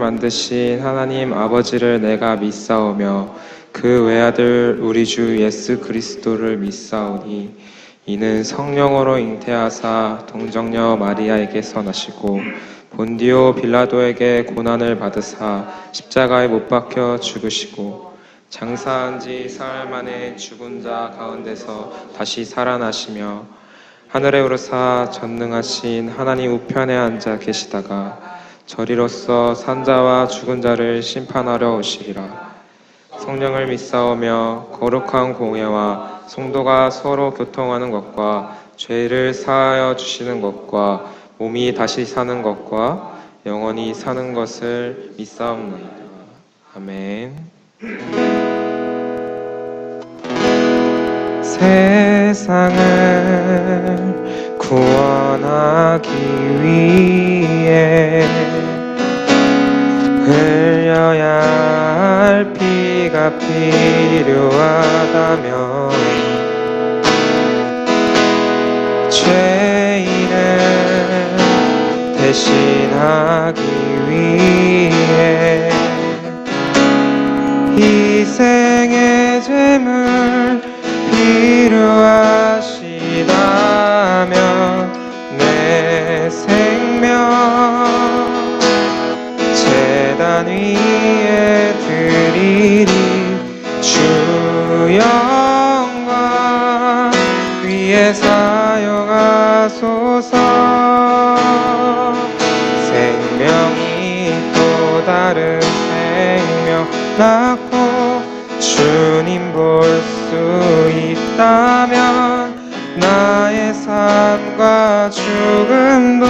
만드신 하나님 아버지를 내가 믿사오며 그 외아들 우리 주 예수 그리스도를 믿사오니 이는 성령으로 잉태하사 동정녀 마리아에게서 나시고 본디오 빌라도에게 고난을 받으사 십자가에 못 박혀 죽으시고 장사한 지 사흘 만에 죽은 자 가운데서 다시 살아나시며 하늘에 오르사 전능하신 하나님 우편에 앉아 계시다가 저리로서 산자와 죽은 자를 심판하러 오시리라. 성령을 믿사오며 거룩한 공예와 성도가 서로 교통하는 것과 죄를 사하여 주시는 것과 몸이 다시 사는 것과 영원히 사는 것을 믿사옵나이다. 아멘. 세상을 구원하기 위해 흘려야 할 피가 필요하다면 죄인을 대신하기 위해 희생의 제물 필요하시다면 내 생명 제단 위에 드리리. 주 영광 위에 사용하소서. 생명이 또 다른 생명 낳고 주님 볼 수 있다면 나의 삶과 죽음도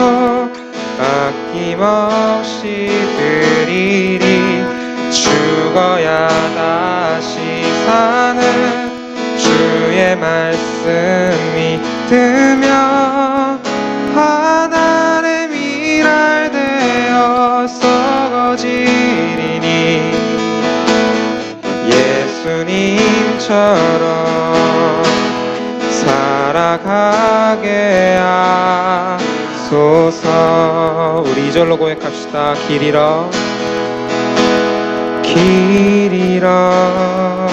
아낌없이 드리리. 죽어야 다시 사는 주의 말씀 믿으며 하늘의 미랄 되어 썩어지리니 예수님처럼 살아가게 하소서. 우리 이절로 고백합시다. 길 잃어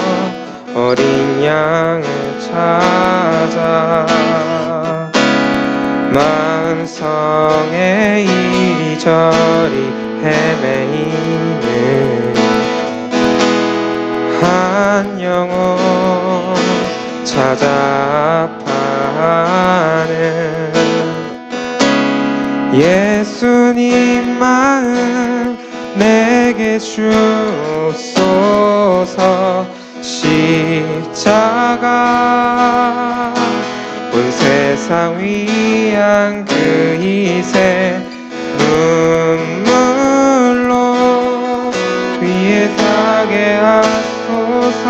어린 양을 찾아 만성에 이리저리 헤매이는 한 영혼 찾아 아파하는 예수님 마음 내게 주소서. 십자가 온 세상 위한 그 희생 눈물로 위에 타게 하소서.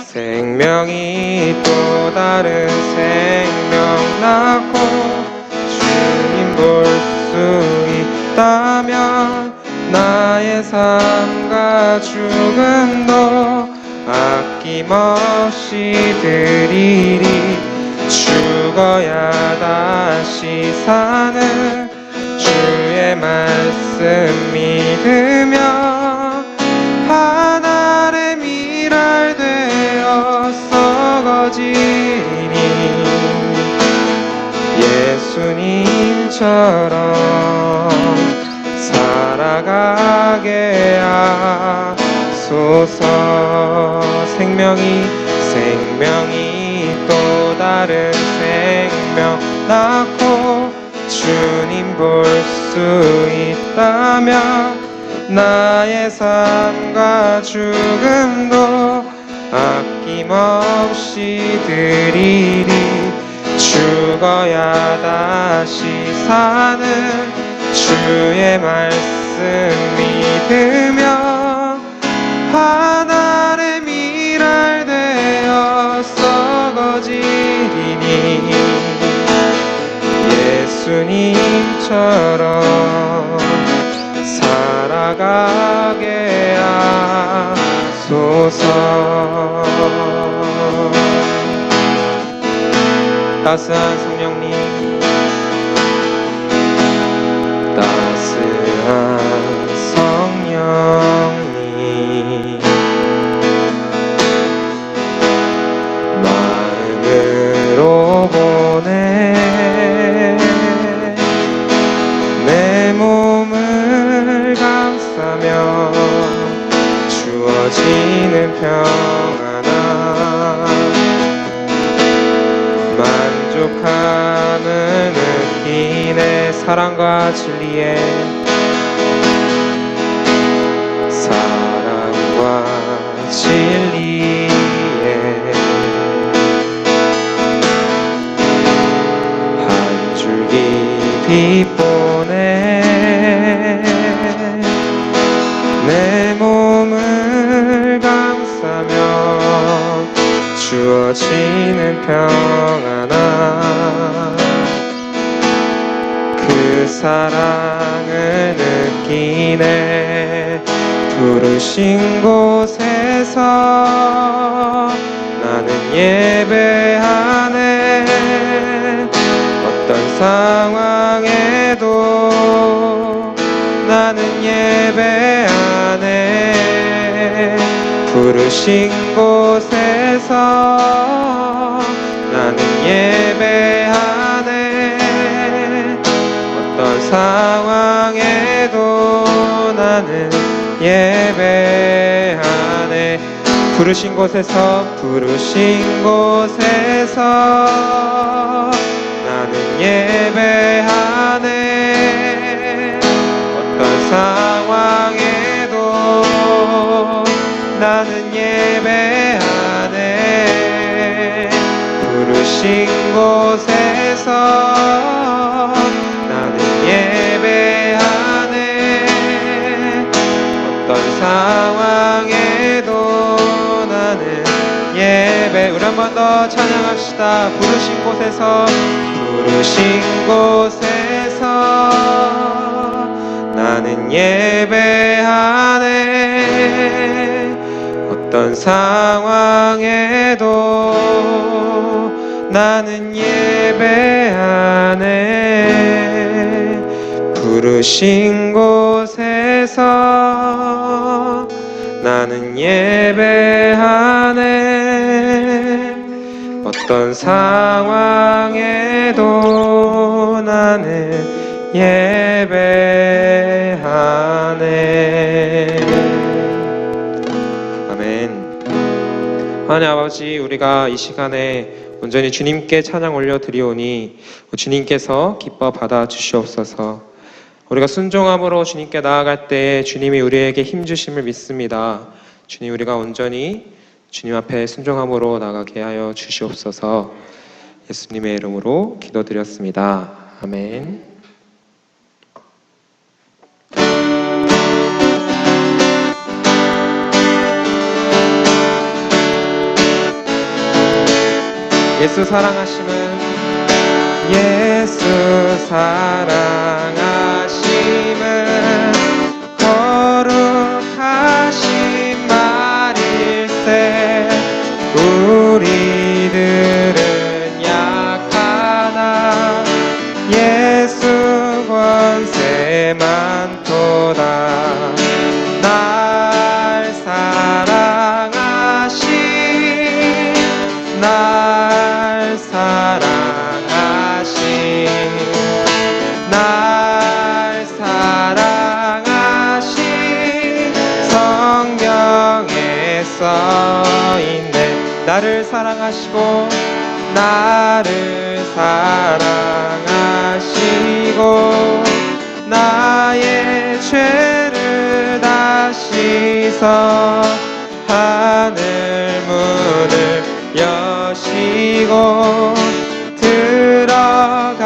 생명이 또 다른 생명 낳고 주님 볼 수 있다면 나의 삶과 죽음도 아낌없이 드리리. 죽어야 다시 사는 주의 말씀 믿으며 하늘의 미랄 되어 썩어지니 예수님처럼 살아가게 하소서. 생명이 또 다른 생명 낳고 주님 볼 수 있다면 나의 삶과 죽음도 아낌없이 드리리. 죽어야 다시 사는 주의 말씀 믿으며 하늘의 미랄 되어 썩어지리니 예수님처럼 살아가게 하소서. 따스한 성령님 내 몸을 감싸며 주어지는 평안함 만족함을 느끼네 사랑과 진리에 사랑과 진리에 한 줄기 빛 보내 내 몸을 감싸며 주어지는 평안함 그 사랑을 느끼네 부르신 곳에서 나는 예배하네 어떤 상황에도 나는 예배하네 부르신 곳에서 나는 예배하네 어떤 상황에도 나는 예배하네 부르신 곳에서 나는 예배하네 어떤 상황에도 나는 예배하네 부르신 곳에서 나는 예배하네 어떤 상황에도 나는 예배 우리 한 번 더 찬양합시다 부르신 곳에서 나는 예배하네 어떤 상황에도 나는 예배하네 부르신 곳에서 나는 예배하네 어떤 상황에도 나는 예배하네 아멘. 하나님 아버지 우리가 이 시간에 온전히 주님께 찬양 올려드리오니 주님께서 기뻐 받아주시옵소서. 우리가 순종함으로 주님께 나아갈 때 주님이 우리에게 힘주심을 믿습니다. 주님 우리가 온전히 주님 앞에 순종함으로 나가게 하여 주시옵소서. 예수님의 이름으로 기도드렸습니다. 아멘. 예수 사랑하심은 예수 사랑하심은 거룩하신 말일세 우리들은 약하나 예수 권세 많도다 날 사랑하신 날 사랑하신 성경에 써있네 나를 사랑하시고 나를 사랑하시고 나의 죄를 다 씻어 하늘 문을 여시고 들어가게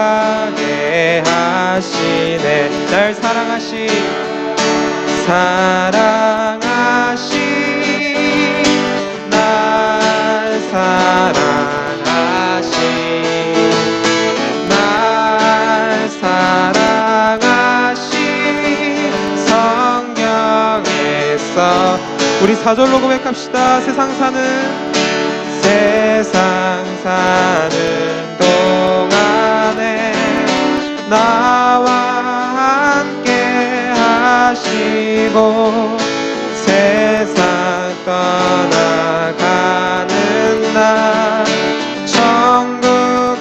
하시네 날 사랑하신 날 사랑하신 성경에서 우리 4절로 고백합시다. 세상 사는 동안에 나와 함께 하시고 세상 떠나가는 날 천국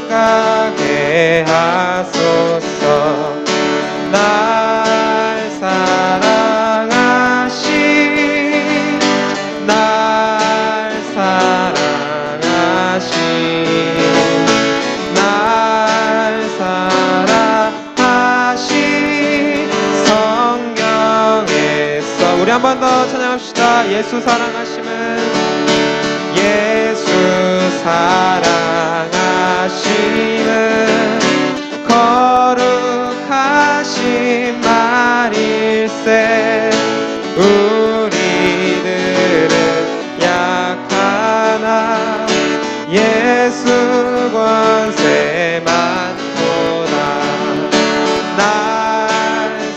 가게 하소서. 나 한 번 더 찬양합시다. 예수 사랑하심은 예수 사랑하심은 거룩하신 말일세. 우리들은 약하나 예수 권세 많도다. 날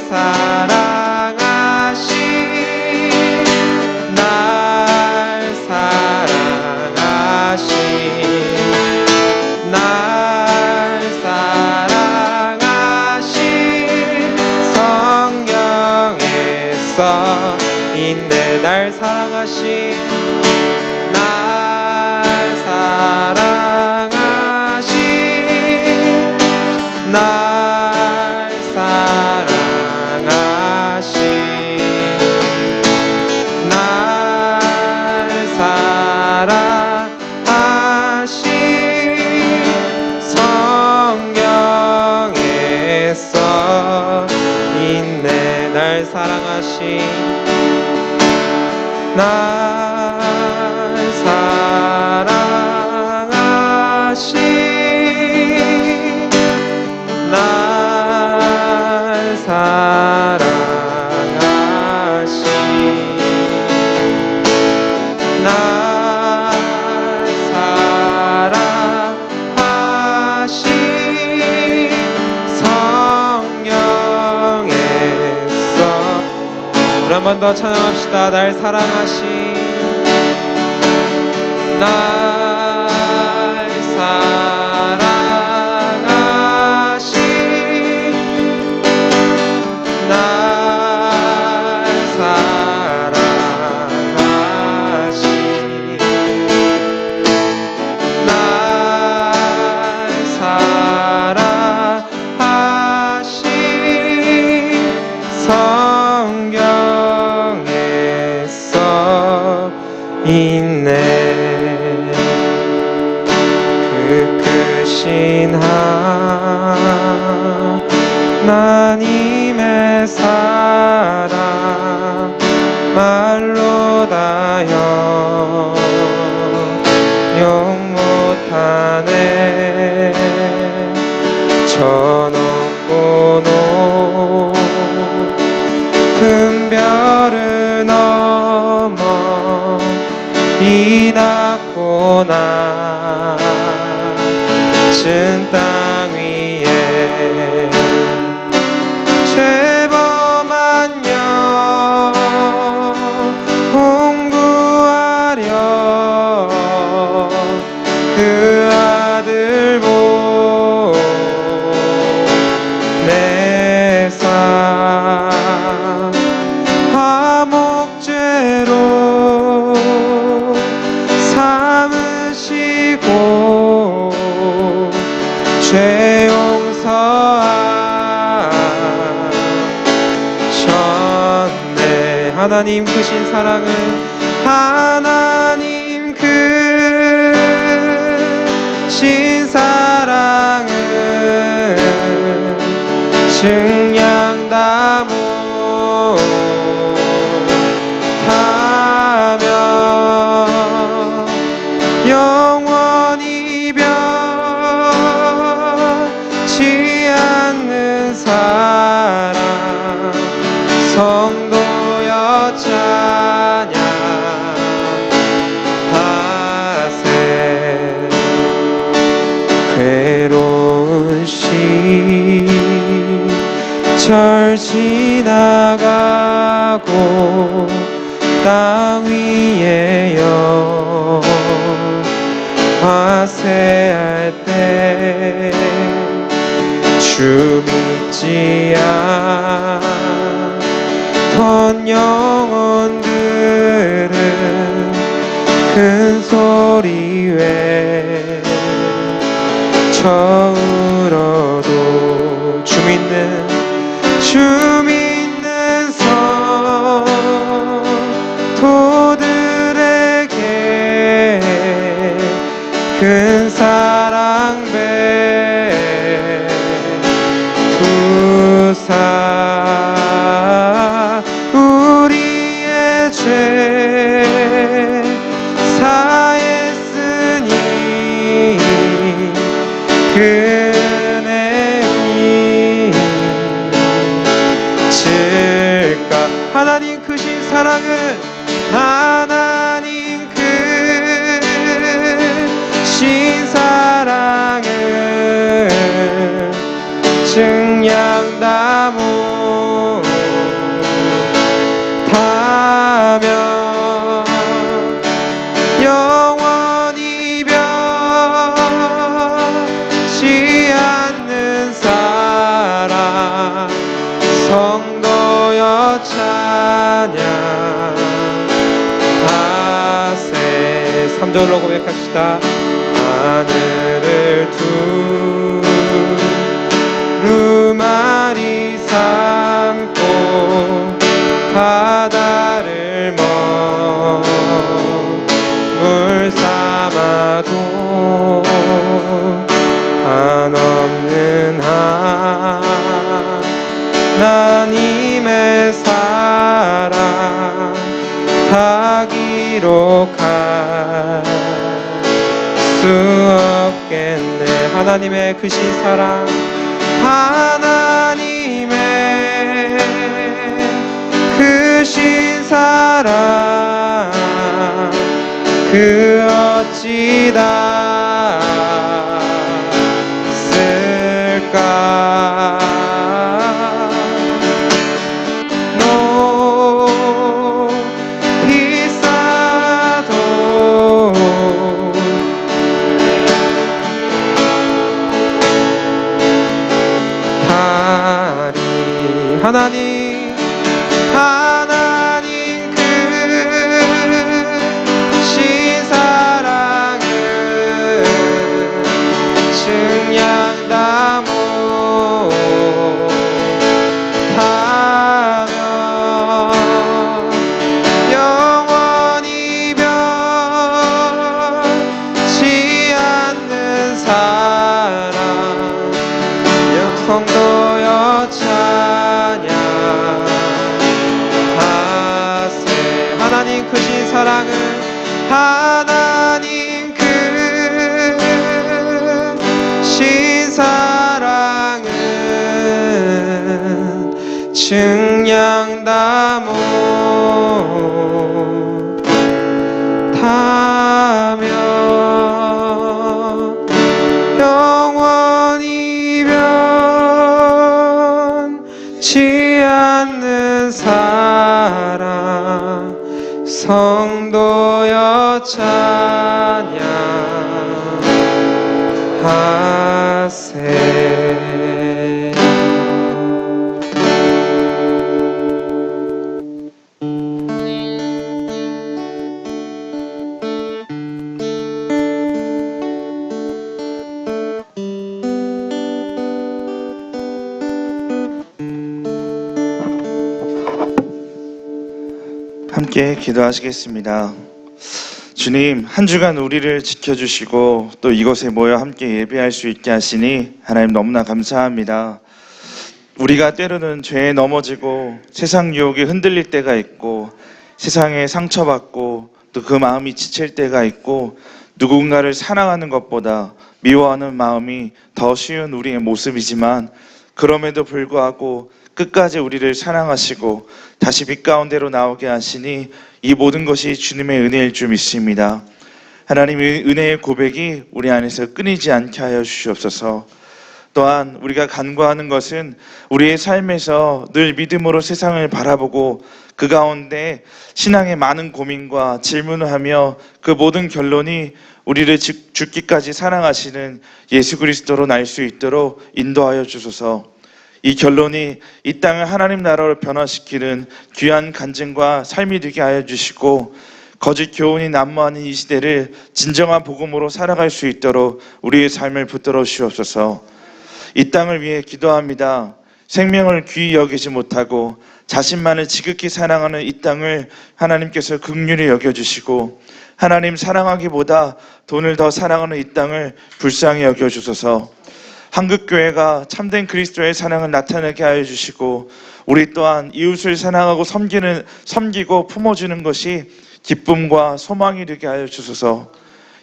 사랑하신 날 사랑하신 날 사랑하신 성경에서 있네. 날 사랑하신 날 사랑하신 날 사랑하신 날 사랑하신 성경에서 있네. 날 사랑하신 날 사랑하신 날 사랑하신 날 사랑하신 성경에서 우리 한 번 더 찬양합시다. 날 사랑하신 날 사랑하신 날 사랑하신 날 사랑하신 성경에서 있네. 그 크신 하나님의 사랑 말로 다 형용 못하네. 저 높고 높은 별을 넘어 이 낮고 낮은 땅 위에 죄범한 영 공부하려 그 아들 보내사 화목제로 삼으시고 죄 용서하셨네. 하나님 크신 사랑은 하나님 크신 사랑은 증량다 못하며 영원히 변치 않는 사랑 성도여 찬양하세. 괴로운 시절 지나가고 땅 위에 화세할 때 주 믿지 않던 영혼들은 큰 소리 외쳐 울어도 주 믿는 성도들에게 큰 사랑 베푸사 우리의 사랑은 하나님 크신 사랑을 증량나무 타며 영원히 변치 않는 사랑 성도여 찬양하세. 3절로 고백합시다. 하늘을 두루마리 삼고 바다를 먹물 삼아도 한없는 하나님의 사랑 다 기록할 수 없겠네. 하나님의 크신 사랑, 하나님의 크신 사랑 그 어찌 닿을까. 높이 쌓아도 다리 하나님 크신 사랑을 증량나무 타며 영원히 변치 않는 사랑 성도여 찬양하세. 하나님 크신 사랑은 하나님 크신 사랑은 증량나무 타며 영원히 변치 않는 사랑 성도여 찬양하세. 함께 기도하시겠습니다. 주님, 한 주간 우리를 지켜주시고 또 이곳에 모여 함께 예배할 수 있게 하시니 하나님 너무나 감사합니다. 우리가 때로는 죄에 넘어지고 세상 유혹에 흔들릴 때가 있고 세상에 상처받고 또 그 마음이 지칠 때가 있고 누군가를 사랑하는 것보다 미워하는 마음이 더 쉬운 우리의 모습이지만 그럼에도 불구하고 끝까지 우리를 사랑하시고 다시 빛 가운데로 나오게 하시니 이 모든 것이 주님의 은혜일 줄 믿습니다. 하나님의 은혜의 고백이 우리 안에서 끊이지 않게 하여 주시옵소서. 또한 우리가 간구하는 것은 우리의 삶에서 늘 믿음으로 세상을 바라보고 그 가운데 신앙의 많은 고민과 질문을 하며 그 모든 결론이 우리를 죽기까지 사랑하시는 예수 그리스도로 날 수 있도록 인도하여 주소서. 이 결론이 이 땅을 하나님 나라로 변화시키는 귀한 간증과 삶이 되게 하여 주시고 거짓 교훈이 난무하는 이 시대를 진정한 복음으로 살아갈 수 있도록 우리의 삶을 붙들어 주시옵소서. 이 땅을 위해 기도합니다. 생명을 귀히 여기지 못하고 자신만을 지극히 사랑하는 이 땅을 하나님께서 긍휼히 여겨주시고 하나님 사랑하기보다 돈을 더 사랑하는 이 땅을 불쌍히 여겨주소서. 한국교회가 참된 그리스도의 사랑을 나타내게 하여 주시고 우리 또한 이웃을 사랑하고 섬기고 품어주는 것이 기쁨과 소망이 되게 하여 주소서.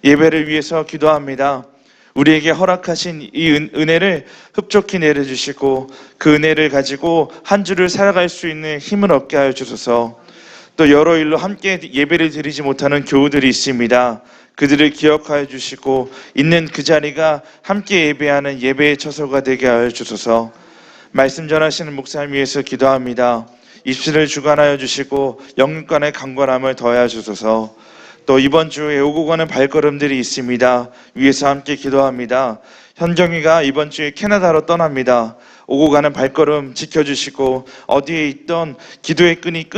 예배를 위해서 기도합니다. 우리에게 허락하신 이 은혜를 흡족히 내려주시고 그 은혜를 가지고 한 주를 살아갈 수 있는 힘을 얻게 하여 주소서. 또 여러 일로 함께 예배를 드리지 못하는 교우들이 있습니다. 그들을 기억하여 주시고 있는 그 자리가 함께 예배하는 예배의 처소가 되게 하여 주소서. 말씀 전하시는 목사님 위해서 기도합니다. 입술을 주관하여 주시고 영육간의 강건함을 더하여 주소서. 또 이번 주에 오고 가는 발걸음들이 있습니다. 위에서 함께 기도합니다. 현경이가 이번 주에 캐나다로 떠납니다. 오고 가는 발걸음 지켜주시고 어디에 있던 기도의 끈이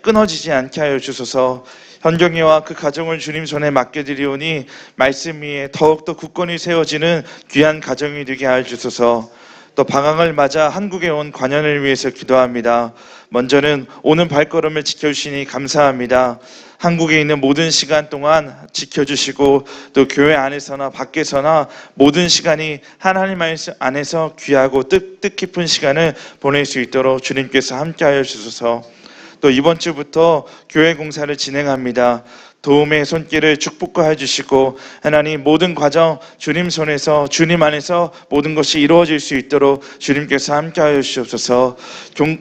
끊어지지 않게 하여 주소서. 현경이와 그 가정을 주님 손에 맡겨드리오니 말씀 위에 더욱더 굳건히 세워지는 귀한 가정이 되게 하여 주소서. 또 방황을 맞아 한국에 온 관연을 위해서 기도합니다. 먼저는 오는 발걸음을 지켜주시니 감사합니다. 한국에 있는 모든 시간 동안 지켜주시고 또 교회 안에서나 밖에서나 모든 시간이 하나님 안에서 귀하고 뜻깊은 시간을 보낼 수 있도록 주님께서 함께하여 주소서. 또 이번 주부터 교회 공사를 진행합니다. 도움의 손길을 축복하여 주시고 하나님 모든 과정 주님 손에서 주님 안에서 모든 것이 이루어질 수 있도록 주님께서 함께하여 주시옵소서.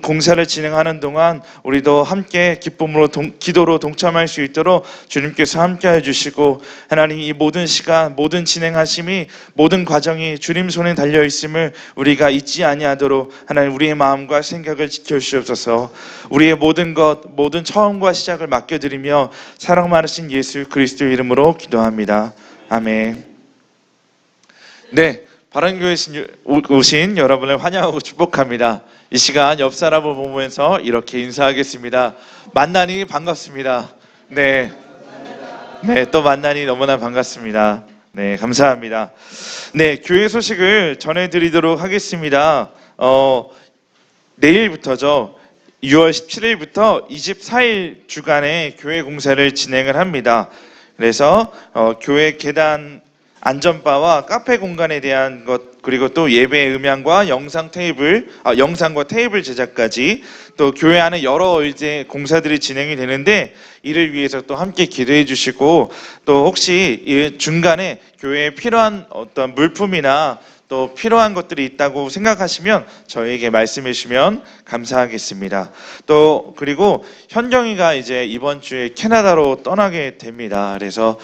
공사를 진행하는 동안 우리도 함께 기쁨으로 기도로 동참할 수 있도록 주님께서 함께하여 주시고 하나님 이 모든 시간 모든 진행하심이 모든 과정이 주님 손에 달려 있음을 우리가 잊지 아니하도록 하나님 우리의 마음과 생각을 지켜주시옵소서. 우리의 모든 것 모든 처음과 시작을 맡겨드리며 사랑 많으신 예수 그리스도 이름으로 기도합니다. 아멘. 네, 바른교회에 오신 여러분을 환영하고 축복합니다. 이 시간 옆 사람을 보면서 이렇게 인사하겠습니다. 만나니 반갑습니다. 네, 또 만나니 너무나 반갑습니다. 네, 감사합니다. 네, 교회 소식을 전해드리도록 하겠습니다. 내일부터죠. 6월 17일부터 24일 주간에 교회 공사를 진행을 합니다. 그래서 교회 계단 안전바와 카페 공간에 대한 것 그리고 또 예배 음향과 영상과 테이블 제작까지 또 교회 안에 여러 이제 공사들이 진행이 되는데 이를 위해서 또 함께 기도해 주시고 또 혹시 이 중간에 교회에 필요한 어떤 물품이나 또 필요한 것들이 있다고 생각하시면 저희에게 말씀해 주시면 감사하겠습니다. 또 그리고 현경이가 이제 이번 주에 캐나다로 떠나게 됩니다. 그래서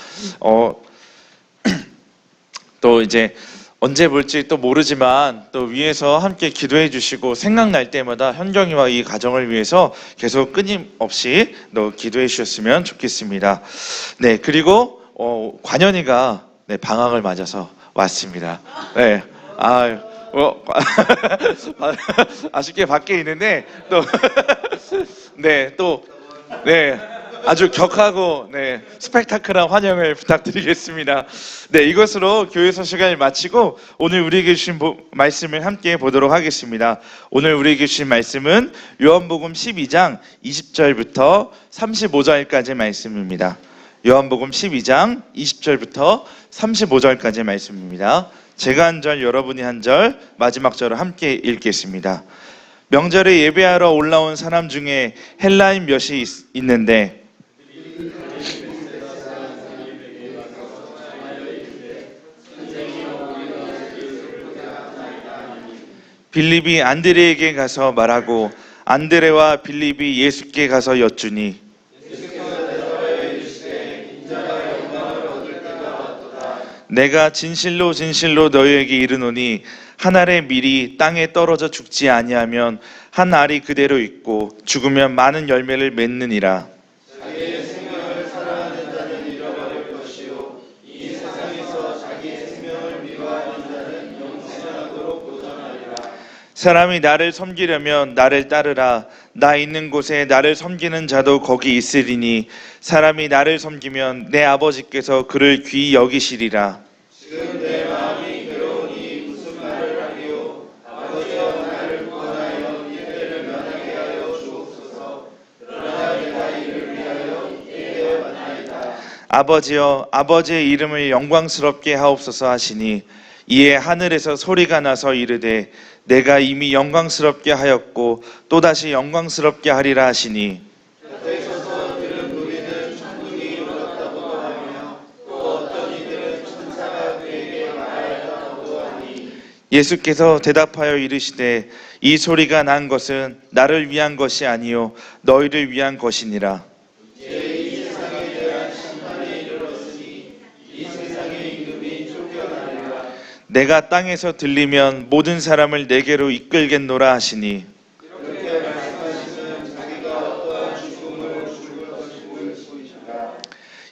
또 이제 언제 볼지 또 모르지만 또 위에서 함께 기도해 주시고 생각날 때마다 현경이와 이 가정을 위해서 계속 끊임없이 또 기도해 주셨으면 좋겠습니다. 네, 그리고 관연이가 방학을 맞아서 왔습니다. 네. 아쉽게 밖에 있는데 아주 격하고 스펙타클한 환영을 부탁드리겠습니다. 네, 이것으로 교회 소식을 마치고 오늘 우리에게 주신 말씀을 함께 보도록 하겠습니다. 오늘 우리에게 주신 말씀은 요한복음 12장 20절부터 35절까지 말씀입니다. 요한복음 12장 20절부터 35절까지 말씀입니다. 제가 한 절, 여러분이 한 절, 마지막 절을 함께 읽겠습니다. 명절에 예배하러 올라온 사람 중에 헬라인 몇이 있는데 빌립이 안드레에게 가서 말하고 안드레와 빌립이 예수께 가서 여쭈니 내가 진실로 진실로 너희에게 이르노니 한 알의 밀이 땅에 떨어져 죽지 아니하면 한 알이 그대로 있고 죽으면 많은 열매를 맺느니라. 자기의 생명을 살아내는 자는 잃어버릴 것이요 이 세상에서 자기의 생명을 미워하는 자는 영생하도록 도전하리라. 사람이 나를 섬기려면 나를 따르라. 나 있는 곳에 나를 섬기는 자도 거기 있으리니 사람이 나를 섬기면 내 아버지께서 그를 귀히 여기시리라. 지금 내 마음이 괴로우니 무슨 말을 하리요. 아버지여 나를 구원하여 예배를 면하게 하여 주옵소서. 그러나 내가 이를 위하여 있게 되어 왔나이다. 아버지여 아버지의 이름을 영광스럽게 하옵소서 하시니 이에 하늘에서 소리가 나서 이르되 내가 이미 영광스럽게 하였고 또다시 영광스럽게 하리라 하시니 곁에서서 들은 무리는 천국이 이루었다고 하며 또 어떤 이들은 천사가 그에게 말하였다고 하니 예수께서 대답하여 이르시되 이 소리가 난 것은 나를 위한 것이 아니요 너희를 위한 것이니라. 내가 땅에서 들리면 모든 사람을 내게로 이끌겠노라 하시니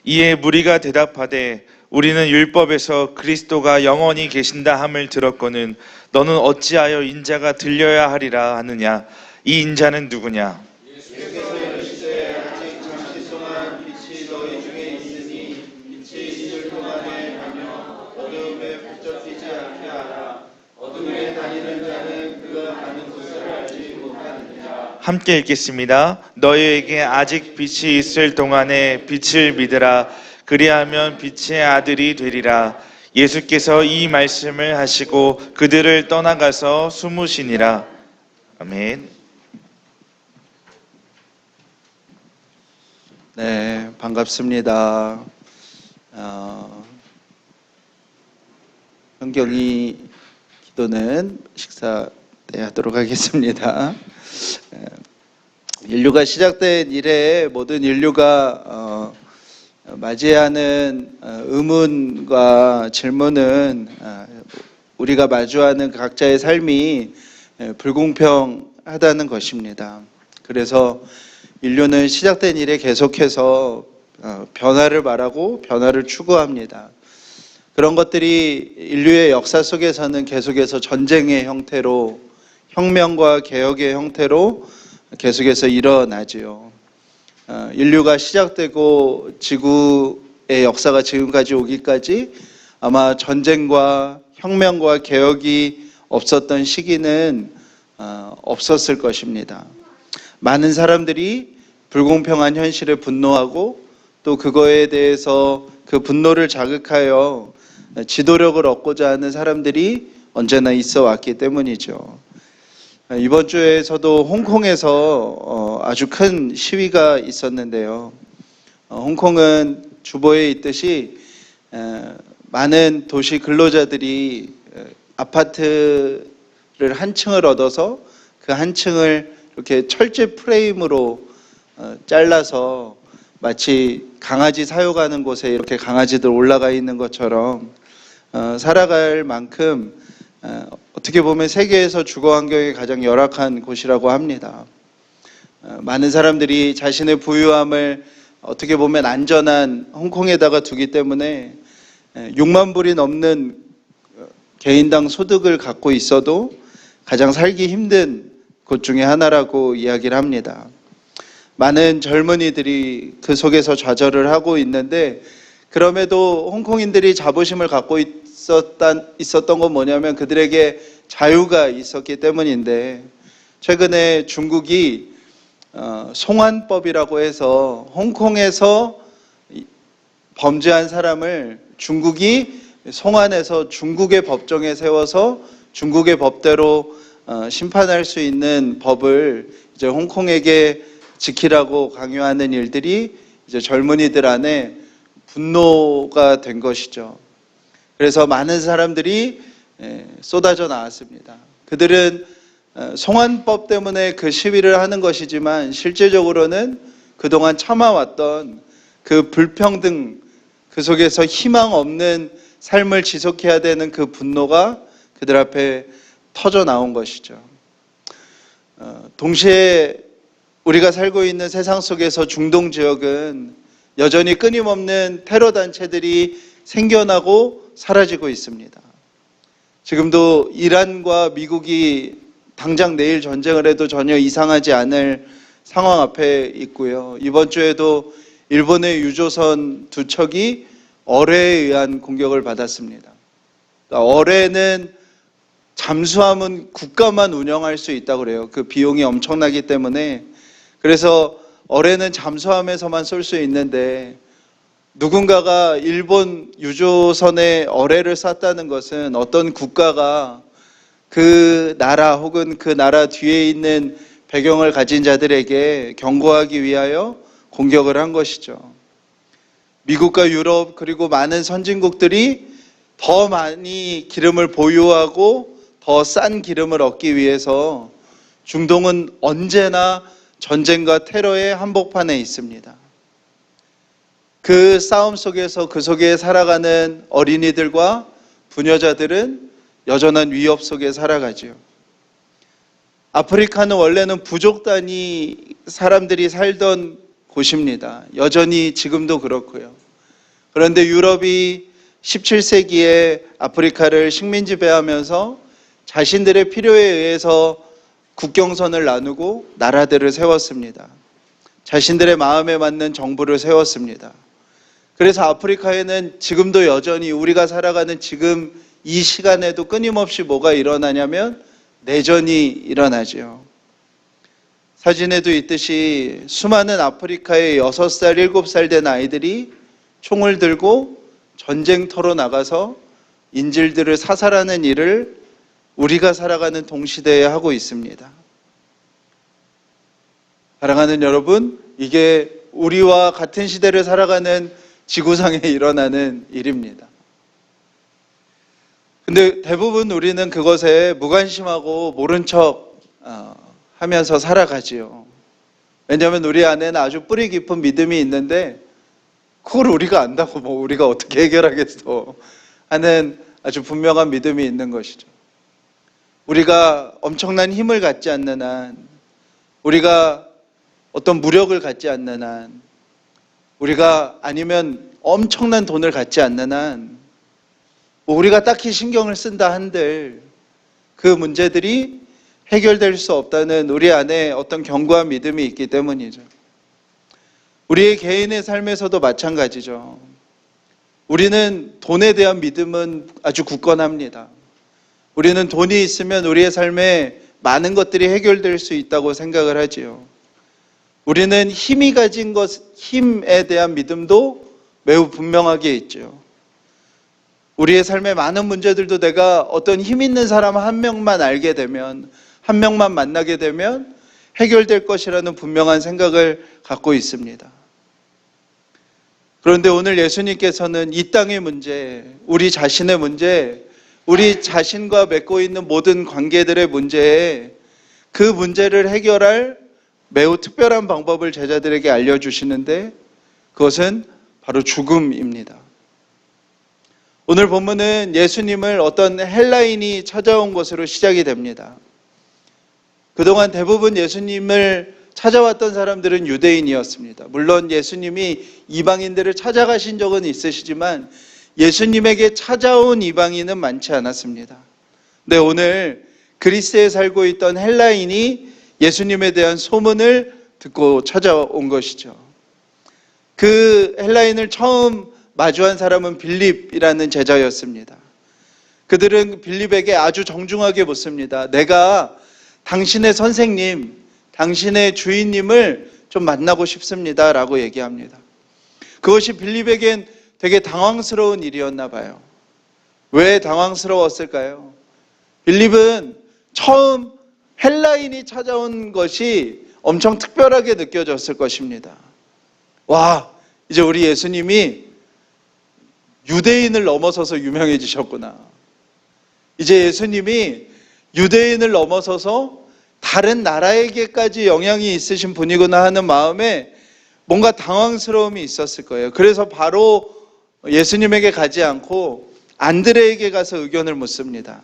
이에 무리가 대답하되 우리는 율법에서 그리스도가 영원히 계신다 함을 들었거늘 너는 어찌하여 인자가 들려야 하리라 하느냐. 이 인자는 누구냐? 함께 읽겠습니다. 너희에게 아직 빛이 있을 동안에 빛을 믿으라. 그리하면 빛의 아들이 되리라. 예수께서 이 말씀을 하시고 그들을 떠나가서 숨으시니라. 아멘. 네, 반갑습니다. 성경이 기도는 식사 때 하도록 하겠습니다. 인류가 시작된 이래 모든 인류가 맞이하는 의문과 질문은 우리가 마주하는 각자의 삶이 불공평하다는 것입니다. 그래서 인류는 시작된 이래 계속해서 변화를 바라고 변화를 추구합니다. 그런 것들이 인류의 역사 속에서는 계속해서 전쟁의 형태로, 혁명과 개혁의 형태로 계속해서 일어나지요. 인류가 시작되고 지구의 역사가 지금까지 오기까지 아마 전쟁과 혁명과 개혁이 없었던 시기는 없었을 것입니다. 많은 사람들이 불공평한 현실에 분노하고 또 그거에 대해서 그 분노를 자극하여 지도력을 얻고자 하는 사람들이 언제나 있어 왔기 때문이죠. 이번 주에서도 홍콩에서 아주 큰 시위가 있었는데요. 홍콩은 주보에 있듯이 많은 도시 근로자들이 아파트를 한 층을 얻어서 그 한 층을 이렇게 철제 프레임으로 잘라서 마치 강아지 사육하는 곳에 이렇게 강아지들 올라가 있는 것처럼 살아갈 만큼 어떻게 보면 세계에서 주거 환경이 가장 열악한 곳이라고 합니다. 많은 사람들이 자신의 부유함을 어떻게 보면 안전한 홍콩에다가 두기 때문에 6만 불이 넘는 개인당 소득을 갖고 있어도 가장 살기 힘든 곳 중에 하나라고 이야기를 합니다. 많은 젊은이들이 그 속에서 좌절을 하고 있는데 그럼에도 홍콩인들이 자부심을 갖고 있었던 건 뭐냐면 그들에게 자유가 있었기 때문인데 최근에 중국이 송환법이라고 해서 홍콩에서 범죄한 사람을 중국이 송환해서 중국의 법정에 세워서 중국의 법대로 심판할 수 있는 법을 이제 홍콩에게 지키라고 강요하는 일들이 이제 젊은이들 안에 분노가 된 것이죠. 그래서 많은 사람들이 쏟아져 나왔습니다. 그들은 송환법 때문에 그 시위를 하는 것이지만 실제적으로는 그동안 참아왔던 그 불평등, 그 속에서 희망 없는 삶을 지속해야 되는 그 분노가 그들 앞에 터져 나온 것이죠. 동시에 우리가 살고 있는 세상 속에서 중동 지역은 여전히 끊임없는 테러 단체들이 생겨나고 사라지고 있습니다. 지금도 이란과 미국이 당장 내일 전쟁을 해도 전혀 이상하지 않을 상황 앞에 있고요. 이번 주에도 일본의 유조선 2척이 어뢰에 의한 공격을 받았습니다. 어뢰는 잠수함은 국가만 운영할 수 있다고 그래요. 그 비용이 엄청나기 때문에. 그래서 어뢰는 잠수함에서만 쏠 수 있는데 누군가가 일본 유조선에 어뢰를 쐈다는 것은 어떤 국가가 그 나라 혹은 그 나라 뒤에 있는 배경을 가진 자들에게 경고하기 위하여 공격을 한 것이죠. 미국과 유럽 그리고 많은 선진국들이 더 많이 기름을 보유하고 더 싼 기름을 얻기 위해서 중동은 언제나 전쟁과 테러의 한복판에 있습니다. 그 싸움 속에서 그 속에 살아가는 어린이들과 부녀자들은 여전한 위협 속에 살아가지요. 아프리카는 원래는 부족 단위 사람들이 살던 곳입니다. 여전히 지금도 그렇고요. 그런데 유럽이 17세기에 아프리카를 식민 지배하면서 자신들의 필요에 의해서 국경선을 나누고 나라들을 세웠습니다. 자신들의 마음에 맞는 정부를 세웠습니다. 그래서 아프리카에는 지금도 여전히 우리가 살아가는 지금 이 시간에도 끊임없이 뭐가 일어나냐면 내전이 일어나죠. 사진에도 있듯이 수많은 아프리카의 6살, 7살 된 아이들이 총을 들고 전쟁터로 나가서 인질들을 사살하는 일을 우리가 살아가는 동시대에 하고 있습니다. 사랑하는 여러분, 이게 우리와 같은 시대를 살아가는 지구상에 일어나는 일입니다. 근데 대부분 우리는 그것에 무관심하고 모른 척 하면서 살아가지요. 왜냐하면 우리 안에는 아주 뿌리 깊은 믿음이 있는데 그걸 우리가 안다고 뭐 우리가 어떻게 해결하겠어 하는 아주 분명한 믿음이 있는 것이죠. 우리가 엄청난 힘을 갖지 않는 한, 우리가 어떤 무력을 갖지 않는 한, 우리가 아니면 엄청난 돈을 갖지 않는 한, 우리가 딱히 신경을 쓴다 한들 그 문제들이 해결될 수 없다는 우리 안에 어떤 견고한 믿음이 있기 때문이죠. 우리의 개인의 삶에서도 마찬가지죠. 우리는 돈에 대한 믿음은 아주 굳건합니다. 우리는 돈이 있으면 우리의 삶에 많은 것들이 해결될 수 있다고 생각을 하지요. 우리는 힘이 가진 힘에 대한 믿음도 매우 분명하게 있죠. 우리의 삶의 많은 문제들도 내가 어떤 힘 있는 사람 한 명만 알게 되면, 한 명만 만나게 되면 해결될 것이라는 분명한 생각을 갖고 있습니다. 그런데 오늘 예수님께서는 이 땅의 문제, 우리 자신의 문제, 우리 자신과 맺고 있는 모든 관계들의 문제에 그 문제를 해결할 매우 특별한 방법을 제자들에게 알려주시는데 그것은 바로 죽음입니다. 오늘 본문은 예수님을 어떤 헬라인이 찾아온 것으로 시작이 됩니다. 그동안 대부분 예수님을 찾아왔던 사람들은 유대인이었습니다. 물론 예수님이 이방인들을 찾아가신 적은 있으시지만 예수님에게 찾아온 이방인은 많지 않았습니다. 근데 오늘 그리스에 살고 있던 헬라인이 예수님에 대한 소문을 듣고 찾아온 것이죠. 그 헬라인을 처음 마주한 사람은 빌립이라는 제자였습니다. 그들은 빌립에게 아주 정중하게 묻습니다. 내가 당신의 선생님, 당신의 주인님을 좀 만나고 싶습니다 라고 얘기합니다. 그것이 빌립에겐 되게 당황스러운 일이었나 봐요. 왜 당황스러웠을까요? 빌립은 처음 헬라인이 찾아온 것이 엄청 특별하게 느껴졌을 것입니다. 와, 이제 우리 예수님이 유대인을 넘어서서 유명해지셨구나. 이제 예수님이 유대인을 넘어서서 다른 나라에게까지 영향이 있으신 분이구나 하는 마음에 뭔가 당황스러움이 있었을 거예요. 그래서 바로 예수님에게 가지 않고 안드레에게 가서 의견을 묻습니다.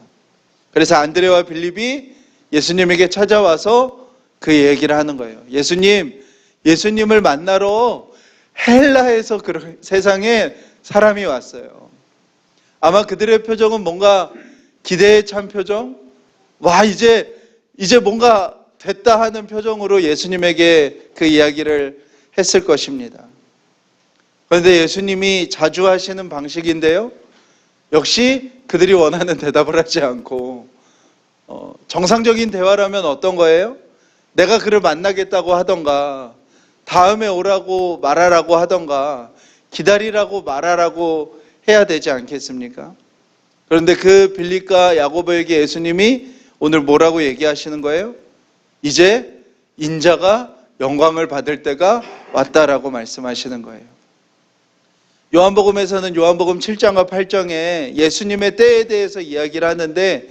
그래서 안드레와 빌립이 예수님에게 찾아와서 그 얘기를 하는 거예요. 예수님을 만나러 헬라에서 세상에 사람이 왔어요. 아마 그들의 표정은 뭔가 기대에 찬 표정? 와, 이제 뭔가 됐다 하는 표정으로 예수님에게 그 이야기를 했을 것입니다. 그런데 예수님이 자주 하시는 방식인데요. 역시 그들이 원하는 대답을 하지 않고 정상적인 대화라면 어떤 거예요? 내가 그를 만나겠다고 하던가 다음에 오라고 말하라고 하던가 기다리라고 말하라고 해야 되지 않겠습니까? 그런데 그 빌립과 야고보에게 예수님이 오늘 뭐라고 얘기하시는 거예요? 이제 인자가 영광을 받을 때가 왔다라고 말씀하시는 거예요. 요한복음에서는 요한복음 7장과 8장에 예수님의 때에 대해서 이야기를 하는데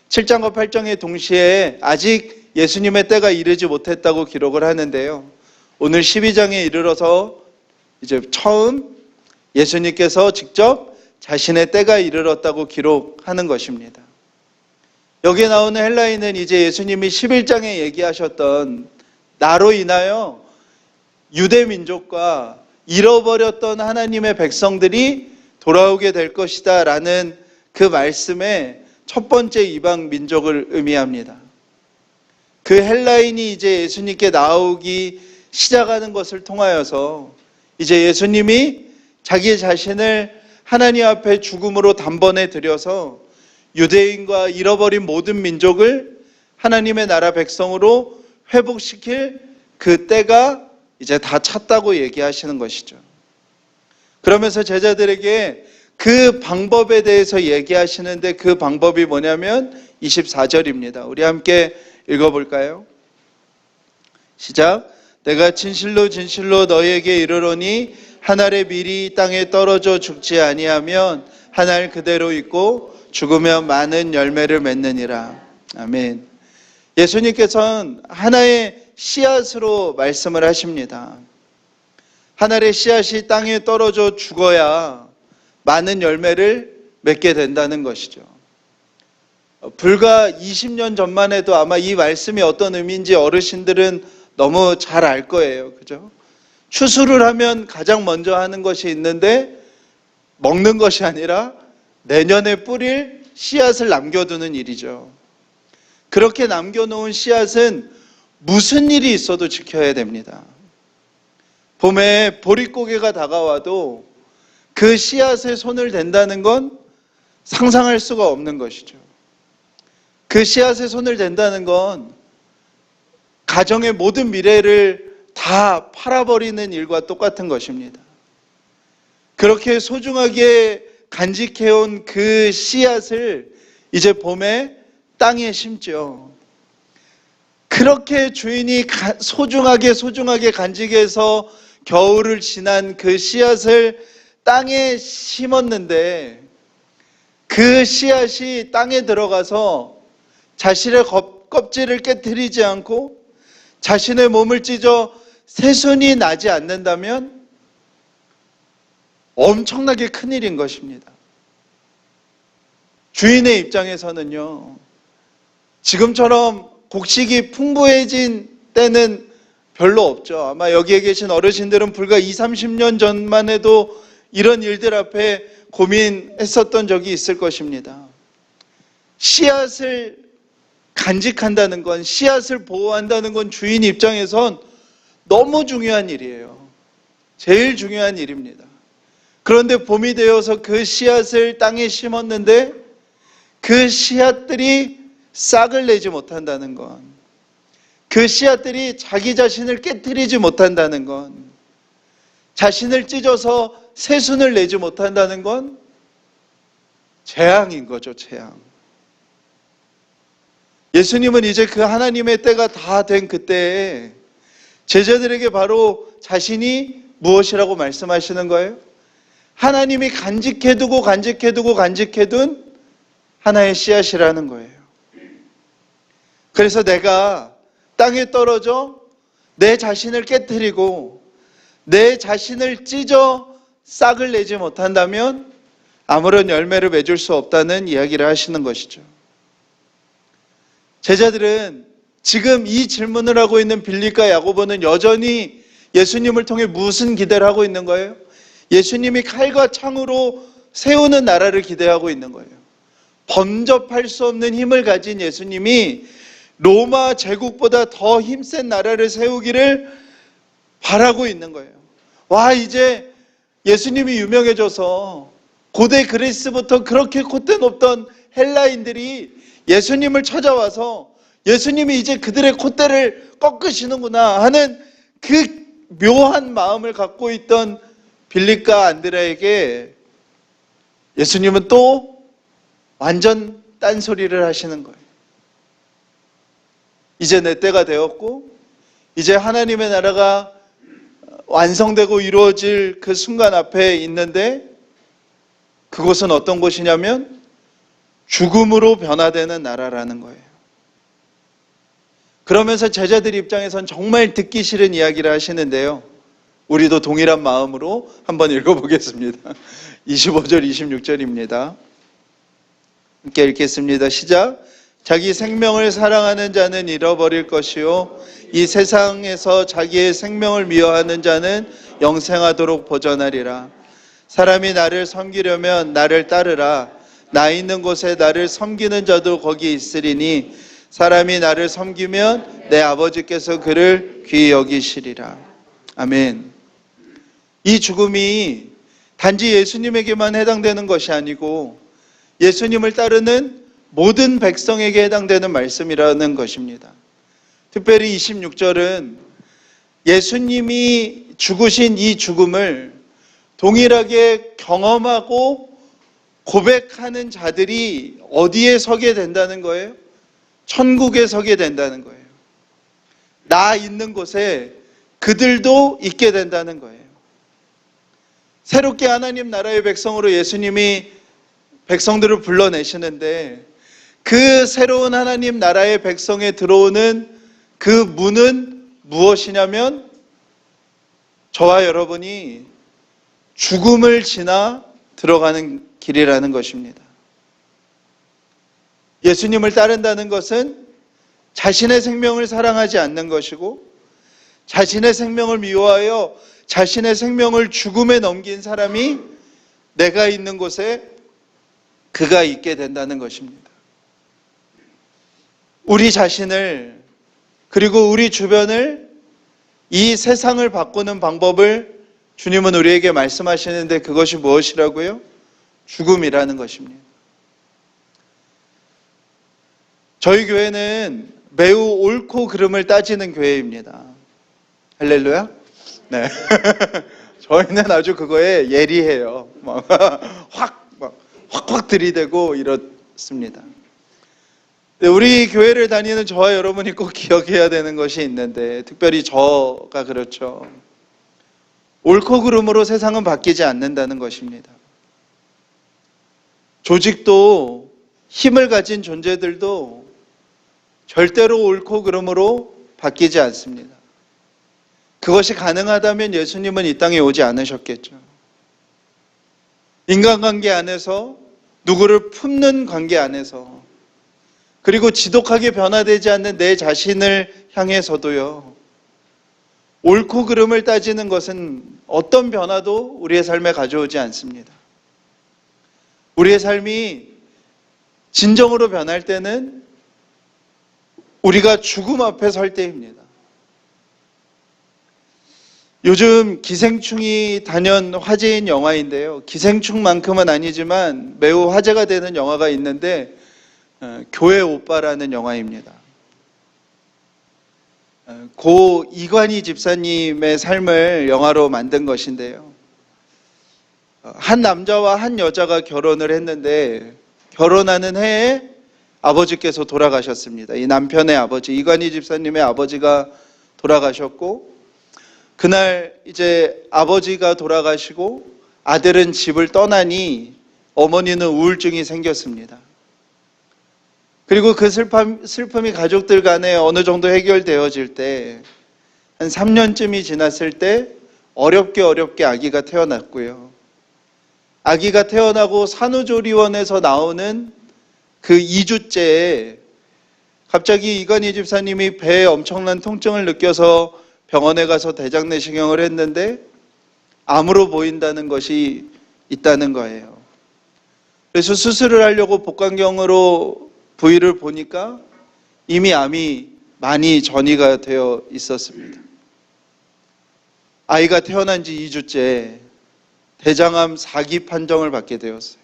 7장과 8장에 동시에 아직 예수님의 때가 이르지 못했다고 기록을 하는데요. 오늘 12장에 이르러서 이제 처음 예수님께서 직접 자신의 때가 이르렀다고 기록하는 것입니다. 여기에 나오는 헬라인은 이제 예수님이 11장에 얘기하셨던 나로 인하여 유대 민족과 잃어버렸던 하나님의 백성들이 돌아오게 될 것이다 라는 그 말씀의 첫 번째 이방 민족을 의미합니다. 그 헬라인이 이제 예수님께 나오기 시작하는 것을 통하여서 이제 예수님이 자기 자신을 하나님 앞에 죽음으로 단번에 들여서 유대인과 잃어버린 모든 민족을 하나님의 나라 백성으로 회복시킬 그 때가 이제 다 찼다고 얘기하시는 것이죠. 그러면서 제자들에게 그 방법에 대해서 얘기하시는데 그 방법이 뭐냐면 24절입니다. 우리 함께 읽어볼까요? 시작. 내가 진실로 진실로 너희에게 이르노니 한 알의 밀이 땅에 떨어져 죽지 아니하면 한 알 그대로 있고 죽으면 많은 열매를 맺느니라. 아멘. 예수님께서는 하나의 씨앗으로 말씀을 하십니다. 한 알의 씨앗이 땅에 떨어져 죽어야 많은 열매를 맺게 된다는 것이죠. 불과 20년 전만 해도 아마 이 말씀이 어떤 의미인지 어르신들은 너무 잘 알 거예요. 그죠? 추수를 하면 가장 먼저 하는 것이 있는데 먹는 것이 아니라 내년에 뿌릴 씨앗을 남겨두는 일이죠. 그렇게 남겨놓은 씨앗은 무슨 일이 있어도 지켜야 됩니다. 봄에 보릿고개가 다가와도 그 씨앗에 손을 댄다는 건 상상할 수가 없는 것이죠. 그 씨앗에 손을 댄다는 건 가정의 모든 미래를 다 팔아버리는 일과 똑같은 것입니다. 그렇게 소중하게 간직해온 그 씨앗을 이제 봄에 땅에 심죠. 그렇게 주인이 소중하게 간직해서 겨울을 지난 그 씨앗을 땅에 심었는데 그 씨앗이 땅에 들어가서 자신의 껍질을 깨트리지 않고 자신의 몸을 찢어 새순이 나지 않는다면 엄청나게 큰일인 것입니다. 주인의 입장에서는요, 지금처럼 곡식이 풍부해진 때는 별로 없죠. 아마 여기에 계신 어르신들은 불과 20-30년 전만 해도 이런 일들 앞에 고민했었던 적이 있을 것입니다. 씨앗을 간직한다는 건, 씨앗을 보호한다는 건 주인 입장에선 너무 중요한 일이에요. 제일 중요한 일입니다. 그런데 봄이 되어서 그 씨앗을 땅에 심었는데 그 씨앗들이 싹을 내지 못한다는 건, 그 씨앗들이 자기 자신을 깨트리지 못한다는 건, 자신을 찢어서 새순을 내지 못한다는 건 재앙인 거죠, 재앙. 예수님은 이제 그 하나님의 때가 다 된 그때에 제자들에게 바로 자신이 무엇이라고 말씀하시는 거예요? 하나님이 간직해두고 간직해둔 하나의 씨앗이라는 거예요. 그래서 내가 땅에 떨어져 내 자신을 깨트리고 내 자신을 찢어 싹을 내지 못한다면 아무런 열매를 맺을 수 없다는 이야기를 하시는 것이죠. 제자들은 지금 이 질문을 하고 있는 빌립과 야고보는 여전히 예수님을 통해 무슨 기대를 하고 있는 거예요? 예수님이 칼과 창으로 세우는 나라를 기대하고 있는 거예요. 범접할 수 없는 힘을 가진 예수님이 로마 제국보다 더 힘센 나라를 세우기를 바라고 있는 거예요. 와, 이제 예수님이 유명해져서 고대 그리스부터 그렇게 콧대 높던 헬라인들이 예수님을 찾아와서 예수님이 이제 그들의 콧대를 꺾으시는구나 하는 그 묘한 마음을 갖고 있던 빌립과 안드레에게 예수님은 또 완전 딴소리를 하시는 거예요. 이제 내 때가 되었고 이제 하나님의 나라가 완성되고 이루어질 그 순간 앞에 있는데 그곳은 어떤 곳이냐면 죽음으로 변화되는 나라라는 거예요. 그러면서 제자들 입장에선 정말 듣기 싫은 이야기를 하시는데요. 우리도 동일한 마음으로 한번 읽어보겠습니다. 25절, 26절입니다. 함께 읽겠습니다. 시작. 자기 생명을 사랑하는 자는 잃어버릴 것이요 이 세상에서 자기의 생명을 미워하는 자는 영생하도록 보전하리라. 사람이 나를 섬기려면 나를 따르라. 나 있는 곳에 나를 섬기는 자도 거기 있으리니 사람이 나를 섬기면 내 아버지께서 그를 귀히 여기시리라. 아멘. 이 죽음이 단지 예수님에게만 해당되는 것이 아니고 예수님을 따르는 모든 백성에게 해당되는 말씀이라는 것입니다. 특별히 26절은 예수님이 죽으신 이 죽음을 동일하게 경험하고 고백하는 자들이 어디에 서게 된다는 거예요? 천국에 서게 된다는 거예요. 나 있는 곳에 그들도 있게 된다는 거예요. 새롭게 하나님 나라의 백성으로 예수님이 백성들을 불러내시는데 그 새로운 하나님 나라의 백성에 들어오는 그 문은 무엇이냐면 저와 여러분이 죽음을 지나 들어가는 길이라는 것입니다. 예수님을 따른다는 것은 자신의 생명을 사랑하지 않는 것이고 자신의 생명을 미워하여 자신의 생명을 죽음에 넘긴 사람이 내가 있는 곳에 그가 있게 된다는 것입니다. 우리 자신을 그리고 우리 주변을 이 세상을 바꾸는 방법을 주님은 우리에게 말씀하시는데 그것이 무엇이라고요? 죽음이라는 것입니다. 저희 교회는 매우 옳고 그름을 따지는 교회입니다. 할렐루야? 네. 저희는 아주 그거에 예리해요. 확 들이대고 이렇습니다. 우리 교회를 다니는 저와 여러분이 꼭 기억해야 되는 것이 있는데 특별히 저가 그렇죠. 옳고 그름으로 세상은 바뀌지 않는다는 것입니다. 조직도 힘을 가진 존재들도 절대로 옳고 그름으로 바뀌지 않습니다. 그것이 가능하다면 예수님은 이 땅에 오지 않으셨겠죠. 인간관계 안에서 누구를 품는 관계 안에서 그리고 지독하게 변화되지 않는 내 자신을 향해서도요. 옳고 그름을 따지는 것은 어떤 변화도 우리의 삶에 가져오지 않습니다. 우리의 삶이 진정으로 변할 때는 우리가 죽음 앞에 설 때입니다. 요즘 기생충이 단연 화제인 영화인데요. 기생충만큼은 아니지만 매우 화제가 되는 영화가 있는데 교회 오빠라는 영화입니다. 고 이관희 집사님의 삶을 영화로 만든 것인데요. 한 남자와 한 여자가 결혼을 했는데 결혼하는 해에 아버지께서 돌아가셨습니다. 이 남편의 아버지, 이관희 집사님의 아버지가 돌아가셨고 그날 이제 아버지가 돌아가시고 아들은 집을 떠나니 어머니는 우울증이 생겼습니다. 그리고 그 슬픔이 가족들 간에 어느 정도 해결되어질 때 한 3년쯤이 지났을 때 어렵게 아기가 태어났고요. 아기가 태어나고 산후조리원에서 나오는 그 2주째에 갑자기 이관희 집사님이 배에 엄청난 통증을 느껴서 병원에 가서 대장 내시경을 했는데 암으로 보인다는 것이 있다는 거예요. 그래서 수술을 하려고 복강경으로 부위를 보니까 이미 암이 많이 전이가 되어 있었습니다. 아이가 태어난 지 2주째 대장암 4기 판정을 받게 되었어요.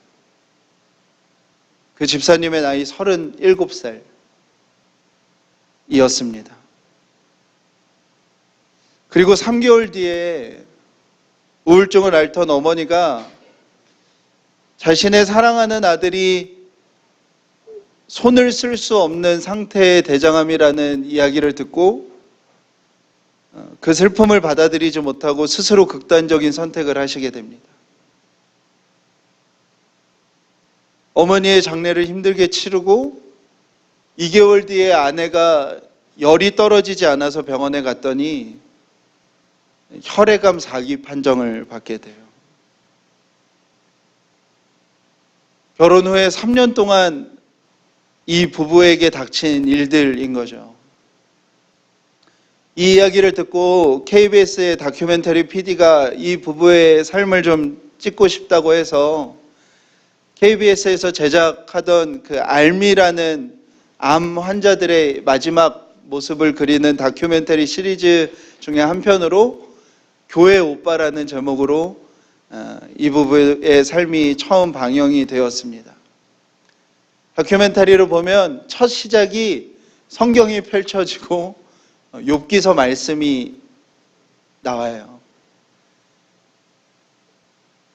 그 집사님의 나이 37살이었습니다. 그리고 3개월 뒤에 우울증을 앓던 어머니가 자신의 사랑하는 아들이 손을 쓸 수 없는 상태의 대장암이라는 이야기를 듣고 그 슬픔을 받아들이지 못하고 스스로 극단적인 선택을 하시게 됩니다. 어머니의 장례를 힘들게 치르고 2개월 뒤에 아내가 열이 떨어지지 않아서 병원에 갔더니 혈액암 4기 판정을 받게 돼요. 결혼 후에 3년 동안 이 부부에게 닥친 일들인 거죠. 이 이야기를 듣고 KBS의 다큐멘터리 PD가 이 부부의 삶을 좀 찍고 싶다고 해서 KBS에서 제작하던 그 알미라는 암 환자들의 마지막 모습을 그리는 다큐멘터리 시리즈 중에 한 편으로 교회 오빠라는 제목으로 이 부부의 삶이 처음 방영이 되었습니다. 다큐멘터리로 보면 첫 시작이 성경이 펼쳐지고 욥기서 말씀이 나와요.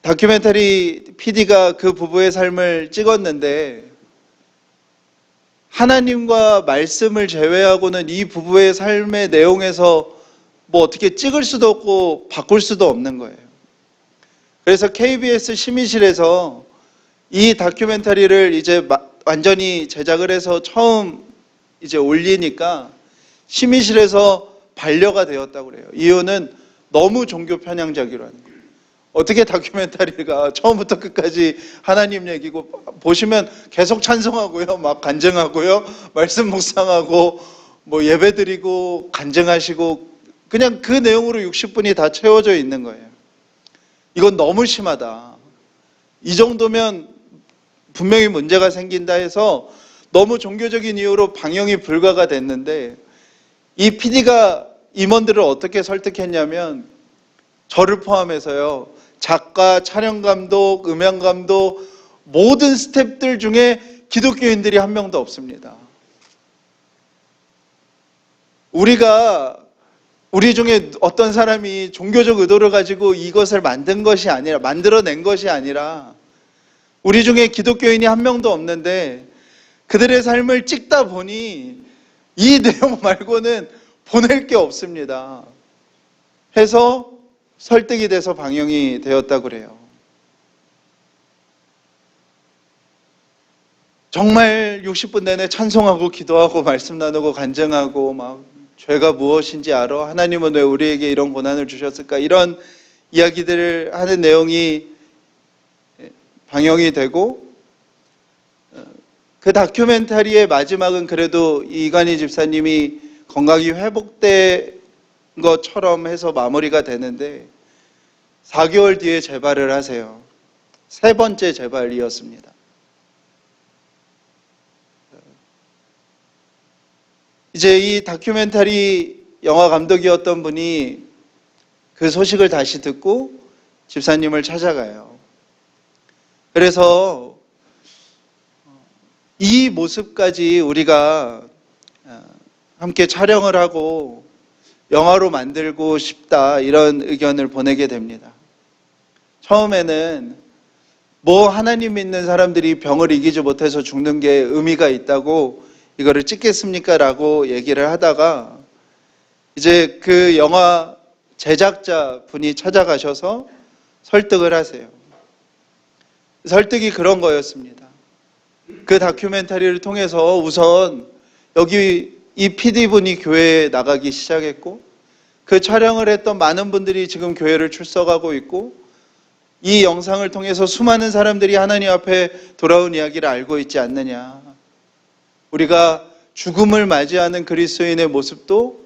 다큐멘터리 PD가 그 부부의 삶을 찍었는데 하나님과 말씀을 제외하고는 이 부부의 삶의 내용에서 뭐 어떻게 찍을 수도 없고 바꿀 수도 없는 거예요. 그래서 KBS 심의실에서 이 다큐멘터리를 이제 완전히 제작을 해서 처음 이제 올리니까 심의실에서 반려가 되었다고 그래요. 이유는 너무 종교 편향적이라는 거예요. 어떻게 다큐멘터리가 처음부터 끝까지 하나님 얘기고, 보시면 계속 찬송하고요, 막 간증하고요, 말씀 묵상하고 뭐 예배드리고 간증하시고, 그냥 그 내용으로 60분이 다 채워져 있는 거예요. 이건 너무 심하다. 이 정도면 분명히 문제가 생긴다 해서 너무 종교적인 이유로 방영이 불가가 됐는데, 이 PD가 임원들을 어떻게 설득했냐면 저를 포함해서요, 작가, 촬영감독, 음향감독 모든 스태프들 중에 기독교인들이 한 명도 없습니다. 우리 중에 어떤 사람이 종교적 의도를 가지고 이것을 만들어낸 것이 아니라 우리 중에 기독교인이 한 명도 없는데 그들의 삶을 찍다 보니 이 내용 말고는 보낼 게 없습니다. 해서 설득이 돼서 방영이 되었다고 그래요. 정말 60분 내내 찬송하고 기도하고 말씀 나누고 간증하고 막 죄가 무엇인지 알아? 하나님은 왜 우리에게 이런 고난을 주셨을까? 이런 이야기들을 하는 내용이 방영이 되고, 그 다큐멘터리의 마지막은 그래도 이관희 집사님이 건강이 회복된 것처럼 해서 마무리가 되는데 4개월 뒤에 재발을 하세요. 세 번째 재발이었습니다. 이제 이 다큐멘터리 영화 감독이었던 분이 그 소식을 다시 듣고 집사님을 찾아가요. 그래서 이 모습까지 우리가 함께 촬영을 하고 영화로 만들고 싶다, 이런 의견을 보내게 됩니다. 처음에는 뭐 하나님 믿는 사람들이 병을 이기지 못해서 죽는 게 의미가 있다고 이거를 찍겠습니까? 라고 얘기를 하다가 이제 그 영화 제작자 분이 찾아가셔서 설득을 하세요. 설득이 그런 거였습니다. 그 다큐멘터리를 통해서 우선 여기 이 PD분이 교회에 나가기 시작했고, 그 촬영을 했던 많은 분들이 지금 교회를 출석하고 있고, 이 영상을 통해서 수많은 사람들이 하나님 앞에 돌아온 이야기를 알고 있지 않느냐. 우리가 죽음을 맞이하는 그리스도인의 모습도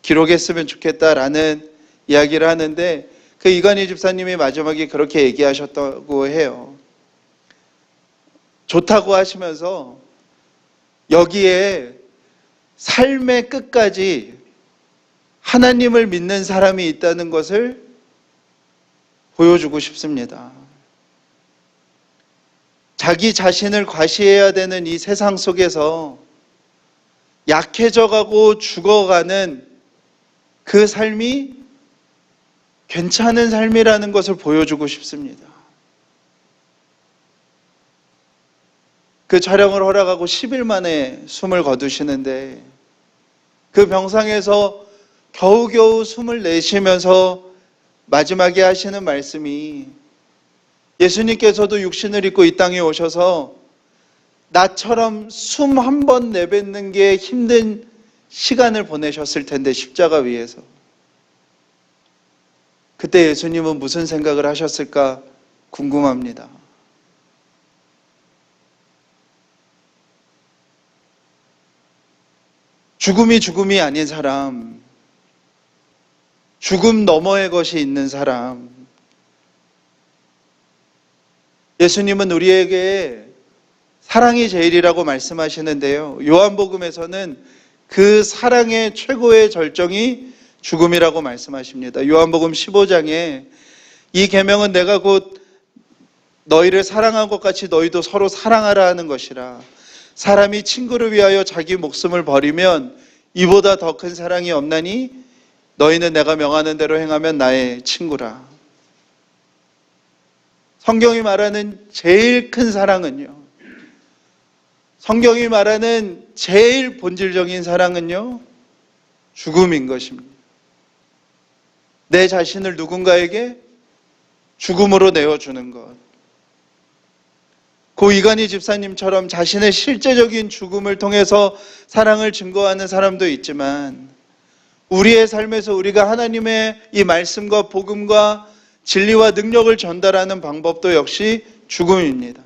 기록했으면 좋겠다라는 이야기를 하는데, 그 이관희 집사님이 마지막에 그렇게 얘기하셨다고 해요. 좋다고 하시면서 여기에 삶의 끝까지 하나님을 믿는 사람이 있다는 것을 보여주고 싶습니다. 자기 자신을 과시해야 되는 이 세상 속에서 약해져가고 죽어가는 그 삶이 괜찮은 삶이라는 것을 보여주고 싶습니다. 그 촬영을 허락하고 10일 만에 숨을 거두시는데, 그 병상에서 겨우겨우 숨을 내쉬면서 마지막에 하시는 말씀이, 예수님께서도 육신을 입고 이 땅에 오셔서 나처럼 숨 한 번 내뱉는 게 힘든 시간을 보내셨을 텐데, 십자가 위에서 그때 예수님은 무슨 생각을 하셨을까 궁금합니다. 죽음이 죽음이 아닌 사람, 죽음 너머의 것이 있는 사람, 예수님은 우리에게 사랑이 제일이라고 말씀하시는데요. 요한복음에서는 그 사랑의 최고의 절정이 죽음이라고 말씀하십니다. 요한복음 15장에 이 계명은 내가 곧 너희를 사랑한 것 같이 너희도 서로 사랑하라 하는 것이라. 사람이 친구를 위하여 자기 목숨을 버리면 이보다 더 큰 사랑이 없나니 너희는 내가 명하는 대로 행하면 나의 친구라. 성경이 말하는 제일 큰 사랑은요, 성경이 말하는 제일 본질적인 사랑은요, 죽음인 것입니다. 내 자신을 누군가에게 죽음으로 내어주는 것. 고 이간희 집사님처럼 자신의 실제적인 죽음을 통해서 사랑을 증거하는 사람도 있지만, 우리의 삶에서 우리가 하나님의 이 말씀과 복음과 진리와 능력을 전달하는 방법도 역시 죽음입니다.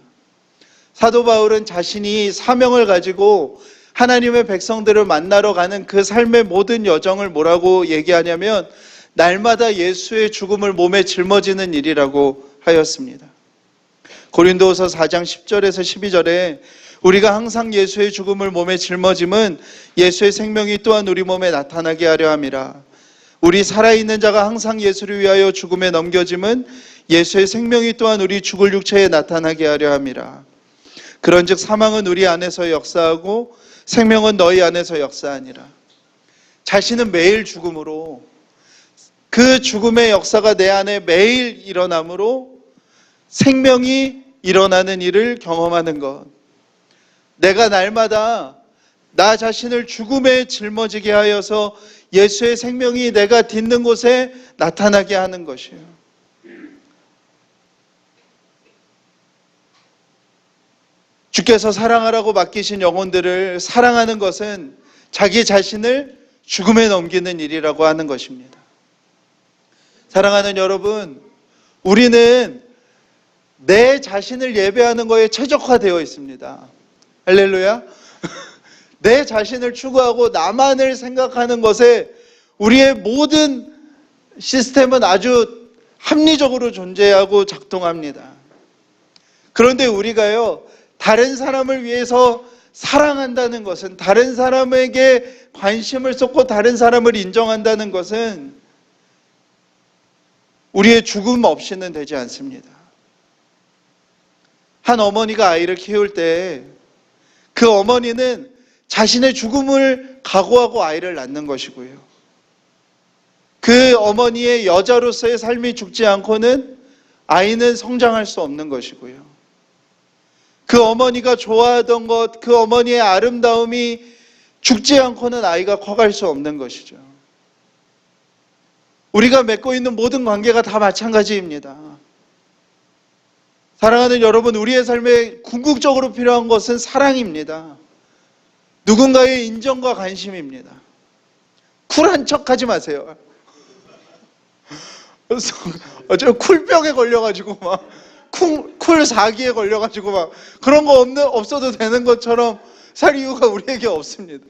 사도 바울은 자신이 사명을 가지고 하나님의 백성들을 만나러 가는 그 삶의 모든 여정을 뭐라고 얘기하냐면 날마다 예수의 죽음을 몸에 짊어지는 일이라고 하였습니다. 고린도후서 4장 10절에서 12절에 우리가 항상 예수의 죽음을 몸에 짊어짐은 예수의 생명이 또한 우리 몸에 나타나게 하려 함이라. 우리 살아있는 자가 항상 예수를 위하여 죽음에 넘겨짐은 예수의 생명이 또한 우리 죽을 육체에 나타나게 하려 함이라. 그런즉 사망은 우리 안에서 역사하고 생명은 너희 안에서 역사하니라. 자신은 매일 죽음으로, 그 죽음의 역사가 내 안에 매일 일어남으로 생명이 일어나는 일을 경험하는 것. 내가 날마다 나 자신을 죽음에 짊어지게 하여서 예수의 생명이 내가 딛는 곳에 나타나게 하는 것이에요. 주께서 사랑하라고 맡기신 영혼들을 사랑하는 것은 자기 자신을 죽음에 넘기는 일이라고 하는 것입니다. 사랑하는 여러분, 우리는 내 자신을 예배하는 것에 최적화되어 있습니다. 할렐루야. 내 자신을 추구하고 나만을 생각하는 것에 우리의 모든 시스템은 아주 합리적으로 존재하고 작동합니다. 그런데 우리가요, 다른 사람을 위해서 사랑한다는 것은, 다른 사람에게 관심을 쏟고 다른 사람을 인정한다는 것은 우리의 죽음 없이는 되지 않습니다. 한 어머니가 아이를 키울 때 그 어머니는 자신의 죽음을 각오하고 아이를 낳는 것이고요. 그 어머니의 여자로서의 삶이 죽지 않고는 아이는 성장할 수 없는 것이고요. 그 어머니가 좋아하던 것, 그 어머니의 아름다움이 죽지 않고는 아이가 커갈 수 없는 것이죠. 우리가 맺고 있는 모든 관계가 다 마찬가지입니다. 사랑하는 여러분, 우리의 삶에 궁극적으로 필요한 것은 사랑입니다. 누군가의 인정과 관심입니다. 쿨한 척 하지 마세요. 어쩌면 쿨병에 걸려가지고 막 쿨 사기에 걸려가지고 막 그런 거 없어도 되는 것처럼 살 이유가 우리에게 없습니다.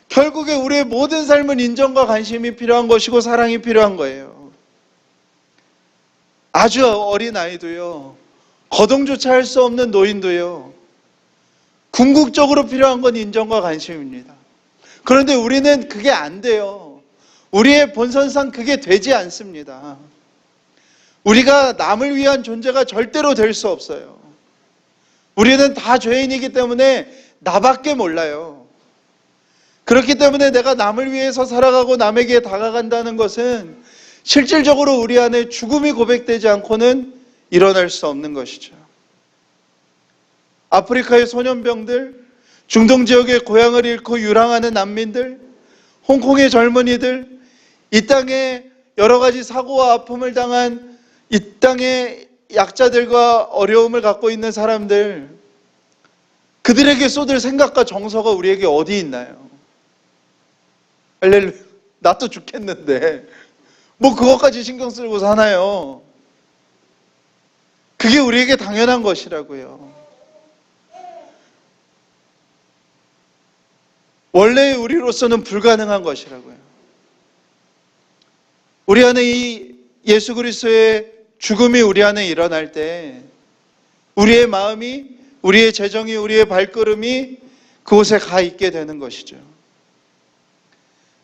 결국에 우리의 모든 삶은 인정과 관심이 필요한 것이고 사랑이 필요한 거예요. 아주 어린 아이도요, 거동조차 할 수 없는 노인도요, 궁극적으로 필요한 건 인정과 관심입니다. 그런데 우리는 그게 안 돼요. 우리의 본성상 그게 되지 않습니다. 우리가 남을 위한 존재가 절대로 될 수 없어요. 우리는 다 죄인이기 때문에 나밖에 몰라요. 그렇기 때문에 내가 남을 위해서 살아가고 남에게 다가간다는 것은 실질적으로 우리 안에 죽음이 고백되지 않고는 일어날 수 없는 것이죠. 아프리카의 소년병들, 중동 지역의 고향을 잃고 유랑하는 난민들, 홍콩의 젊은이들, 이 땅에 여러 가지 사고와 아픔을 당한 이 땅의 약자들과 어려움을 갖고 있는 사람들, 그들에게 쏟을 생각과 정서가 우리에게 어디 있나요? 할렐루야. 나도 죽겠는데 뭐 그것까지 신경 쓰고 사나요? 그게 우리에게 당연한 것이라고요. 원래 우리로서는 불가능한 것이라고요. 우리 안에 이 예수 그리스도의 죽음이 우리 안에 일어날 때 우리의 마음이, 우리의 재정이, 우리의 발걸음이 그곳에 가 있게 되는 것이죠.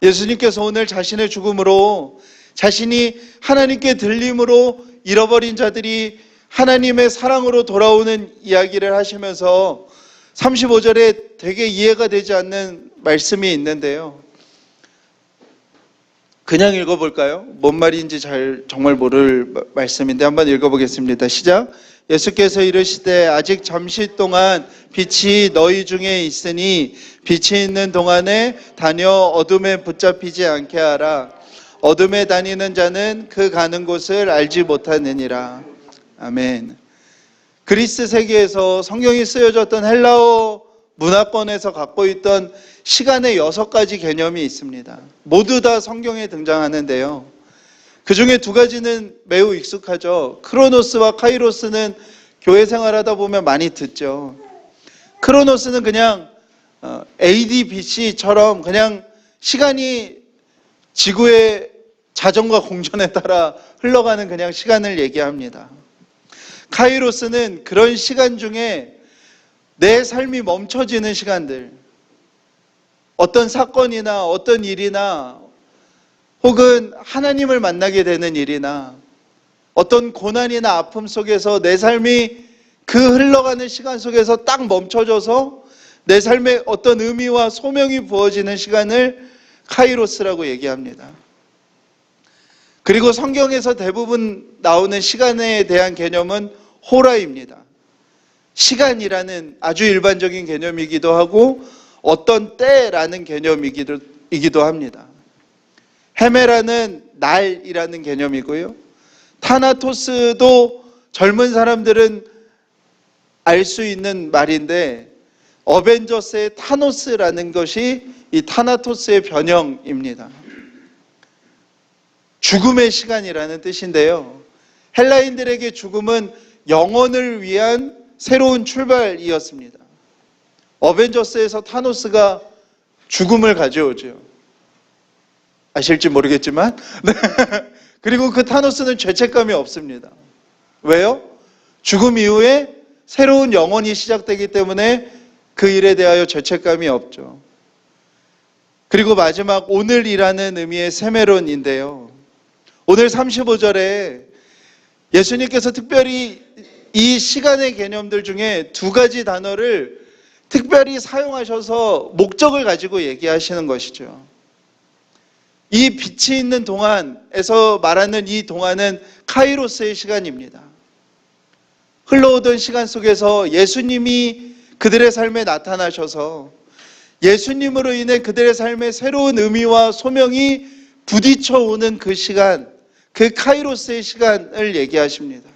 예수님께서 오늘 자신의 죽음으로, 자신이 하나님께 들림으로 잃어버린 자들이 하나님의 사랑으로 돌아오는 이야기를 하시면서 35절에 되게 이해가 되지 않는 말씀이 있는데요. 그냥 읽어볼까요? 뭔 말인지 정말 모를 말씀인데 한번 읽어보겠습니다. 시작. 예수께서 이르시되 아직 잠시 동안 빛이 너희 중에 있으니 빛이 있는 동안에 다녀 어둠에 붙잡히지 않게 하라. 어둠에 다니는 자는 그 가는 곳을 알지 못하느니라. 아멘. 그리스 세계에서 성경이 쓰여졌던 헬라어 문화권에서 갖고 있던 시간의 6가지 개념이 있습니다. 모두 다 성경에 등장하는데요. 그 중에 2가지는 매우 익숙하죠. 크로노스와 카이로스는 교회 생활하다 보면 많이 듣죠. 크로노스는 그냥 AD, BC처럼 그냥 시간이 지구의 자전과 공전에 따라 흘러가는 그냥 시간을 얘기합니다. 카이로스는 그런 시간 중에 내 삶이 멈춰지는 시간들, 어떤 사건이나 어떤 일이나 혹은 하나님을 만나게 되는 일이나 어떤 고난이나 아픔 속에서 내 삶이 그 흘러가는 시간 속에서 딱 멈춰져서 내 삶에 어떤 의미와 소명이 부어지는 시간을 카이로스라고 얘기합니다. 그리고 성경에서 대부분 나오는 시간에 대한 개념은 호라입니다. 시간이라는 아주 일반적인 개념이기도 하고 어떤 때라는 개념이기도 합니다. 헤메라는 날이라는 개념이고요. 타나토스도 젊은 사람들은 알 수 있는 말인데 어벤져스의 타노스라는 것이 이 타나토스의 변형입니다. 죽음의 시간이라는 뜻인데요. 헬라인들에게 죽음은 영혼을 위한 새로운 출발이었습니다. 어벤져스에서 타노스가 죽음을 가져오죠. 아실지 모르겠지만 그리고 그 타노스는 죄책감이 없습니다. 왜요? 죽음 이후에 새로운 영혼이 시작되기 때문에 그 일에 대하여 죄책감이 없죠. 그리고 마지막 오늘이라는 의미의 세메론인데요. 오늘 35절에 예수님께서 특별히 이 시간의 개념들 중에 2가지 단어를 특별히 사용하셔서 목적을 가지고 얘기하시는 것이죠. 이 빛이 있는 동안에서 말하는 이 동안은 카이로스의 시간입니다. 흘러오던 시간 속에서 예수님이 그들의 삶에 나타나셔서 예수님으로 인해 그들의 삶에 새로운 의미와 소명이 부딪혀 오는 그 시간, 그 카이로스의 시간을 얘기하십니다.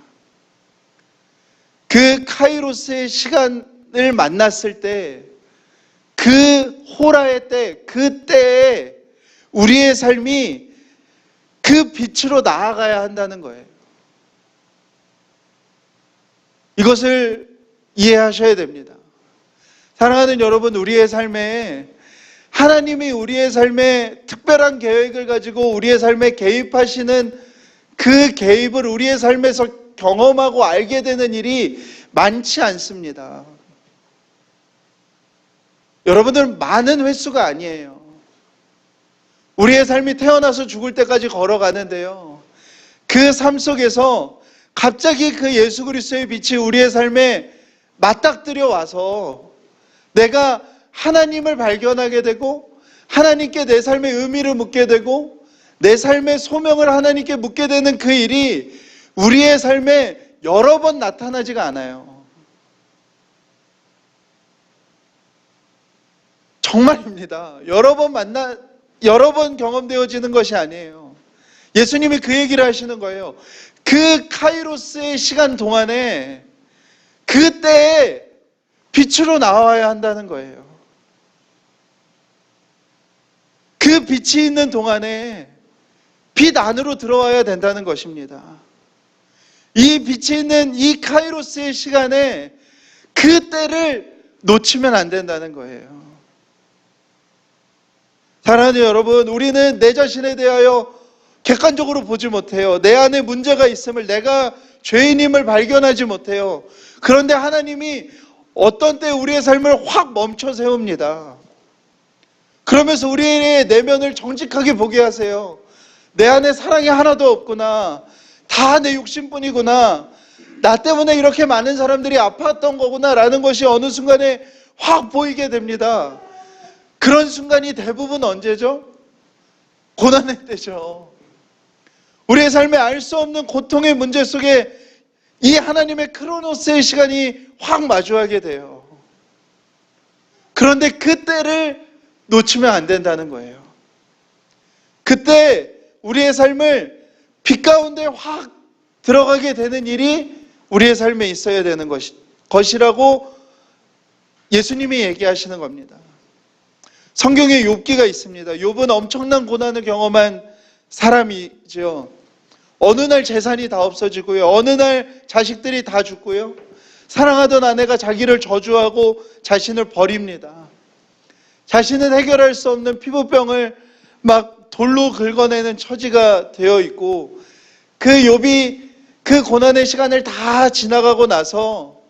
그 카이로스의 시간을 만났을 때, 그 호라의 때, 그 때에 우리의 삶이 그 빛으로 나아가야 한다는 거예요. 이것을 이해하셔야 됩니다. 사랑하는 여러분, 우리의 삶에 하나님이 우리의 삶에 특별한 계획을 가지고 우리의 삶에 개입하시는 그 개입을 우리의 삶에서 경험하고 알게 되는 일이 많지 않습니다. 여러분들 많은 횟수가 아니에요. 우리의 삶이 태어나서 죽을 때까지 걸어가는데요. 그 삶 속에서 갑자기 그 예수 그리스도의 빛이 우리의 삶에 맞닥뜨려 와서 내가 하나님을 발견하게 되고 하나님께 내 삶의 의미를 묻게 되고 내 삶의 소명을 하나님께 묻게 되는 그 일이 우리의 삶에 여러 번 나타나지가 않아요. 정말입니다. 여러 번 경험되어지는 것이 아니에요. 예수님이 그 얘기를 하시는 거예요. 그 카이로스의 시간 동안에 그때에 빛으로 나와야 한다는 거예요. 그 빛이 있는 동안에 빛 안으로 들어와야 된다는 것입니다. 이 빛이 있는 이 카이로스의 시간에 그 때를 놓치면 안 된다는 거예요. 사랑하는 여러분, 우리는 내 자신에 대하여 객관적으로 보지 못해요. 내 안에 문제가 있음을, 내가 죄인임을 발견하지 못해요. 그런데 하나님이 어떤 때 우리의 삶을 확 멈춰 세웁니다. 그러면서 우리의 내면을 정직하게 보게 하세요. 내 안에 사랑이 하나도 없구나. 다 내 욕심뿐이구나. 나 때문에 이렇게 많은 사람들이 아팠던 거구나 라는 것이 어느 순간에 확 보이게 됩니다. 그런 순간이 대부분 언제죠? 고난의 때죠. 우리의 삶에 알 수 없는 고통의 문제 속에 이 하나님의 크로노스의 시간이 확 마주하게 돼요. 그런데 그때를 놓치면 안 된다는 거예요. 그때 우리의 삶을 빛 가운데 확 들어가게 되는 일이 우리의 삶에 있어야 되는 것이라고 예수님이 얘기하시는 겁니다. 성경에 욥기가 있습니다. 욥은 엄청난 고난을 경험한 사람이죠. 어느 날 재산이 다 없어지고요. 어느 날 자식들이 다 죽고요. 사랑하던 아내가 자기를 저주하고 자신을 버립니다. 자신은 해결할 수 없는 피부병을 막 돌로 긁어내는 처지가 되어 있고, 그 욥이 그 고난의 시간을 다 지나가고 나서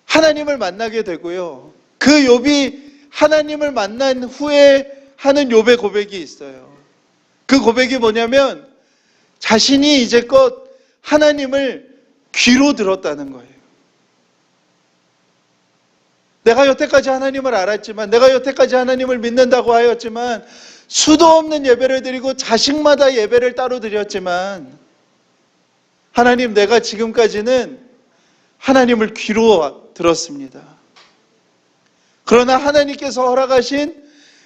하나님을 만나게 되고요. 그 욥이 하나님을 만난 후에 하는 욥의 고백이 있어요. 그 고백이 뭐냐면 자신이 이제껏 하나님을 귀로 들었다는 거예요. 내가 여태까지 하나님을 알았지만, 내가 여태까지 하나님을 믿는다고 하였지만, 수도 없는 예배를 드리고 자식마다 예배를 따로 드렸지만, 하나님, 내가 지금까지는 하나님을 귀로 들었습니다. 그러나 하나님께서 허락하신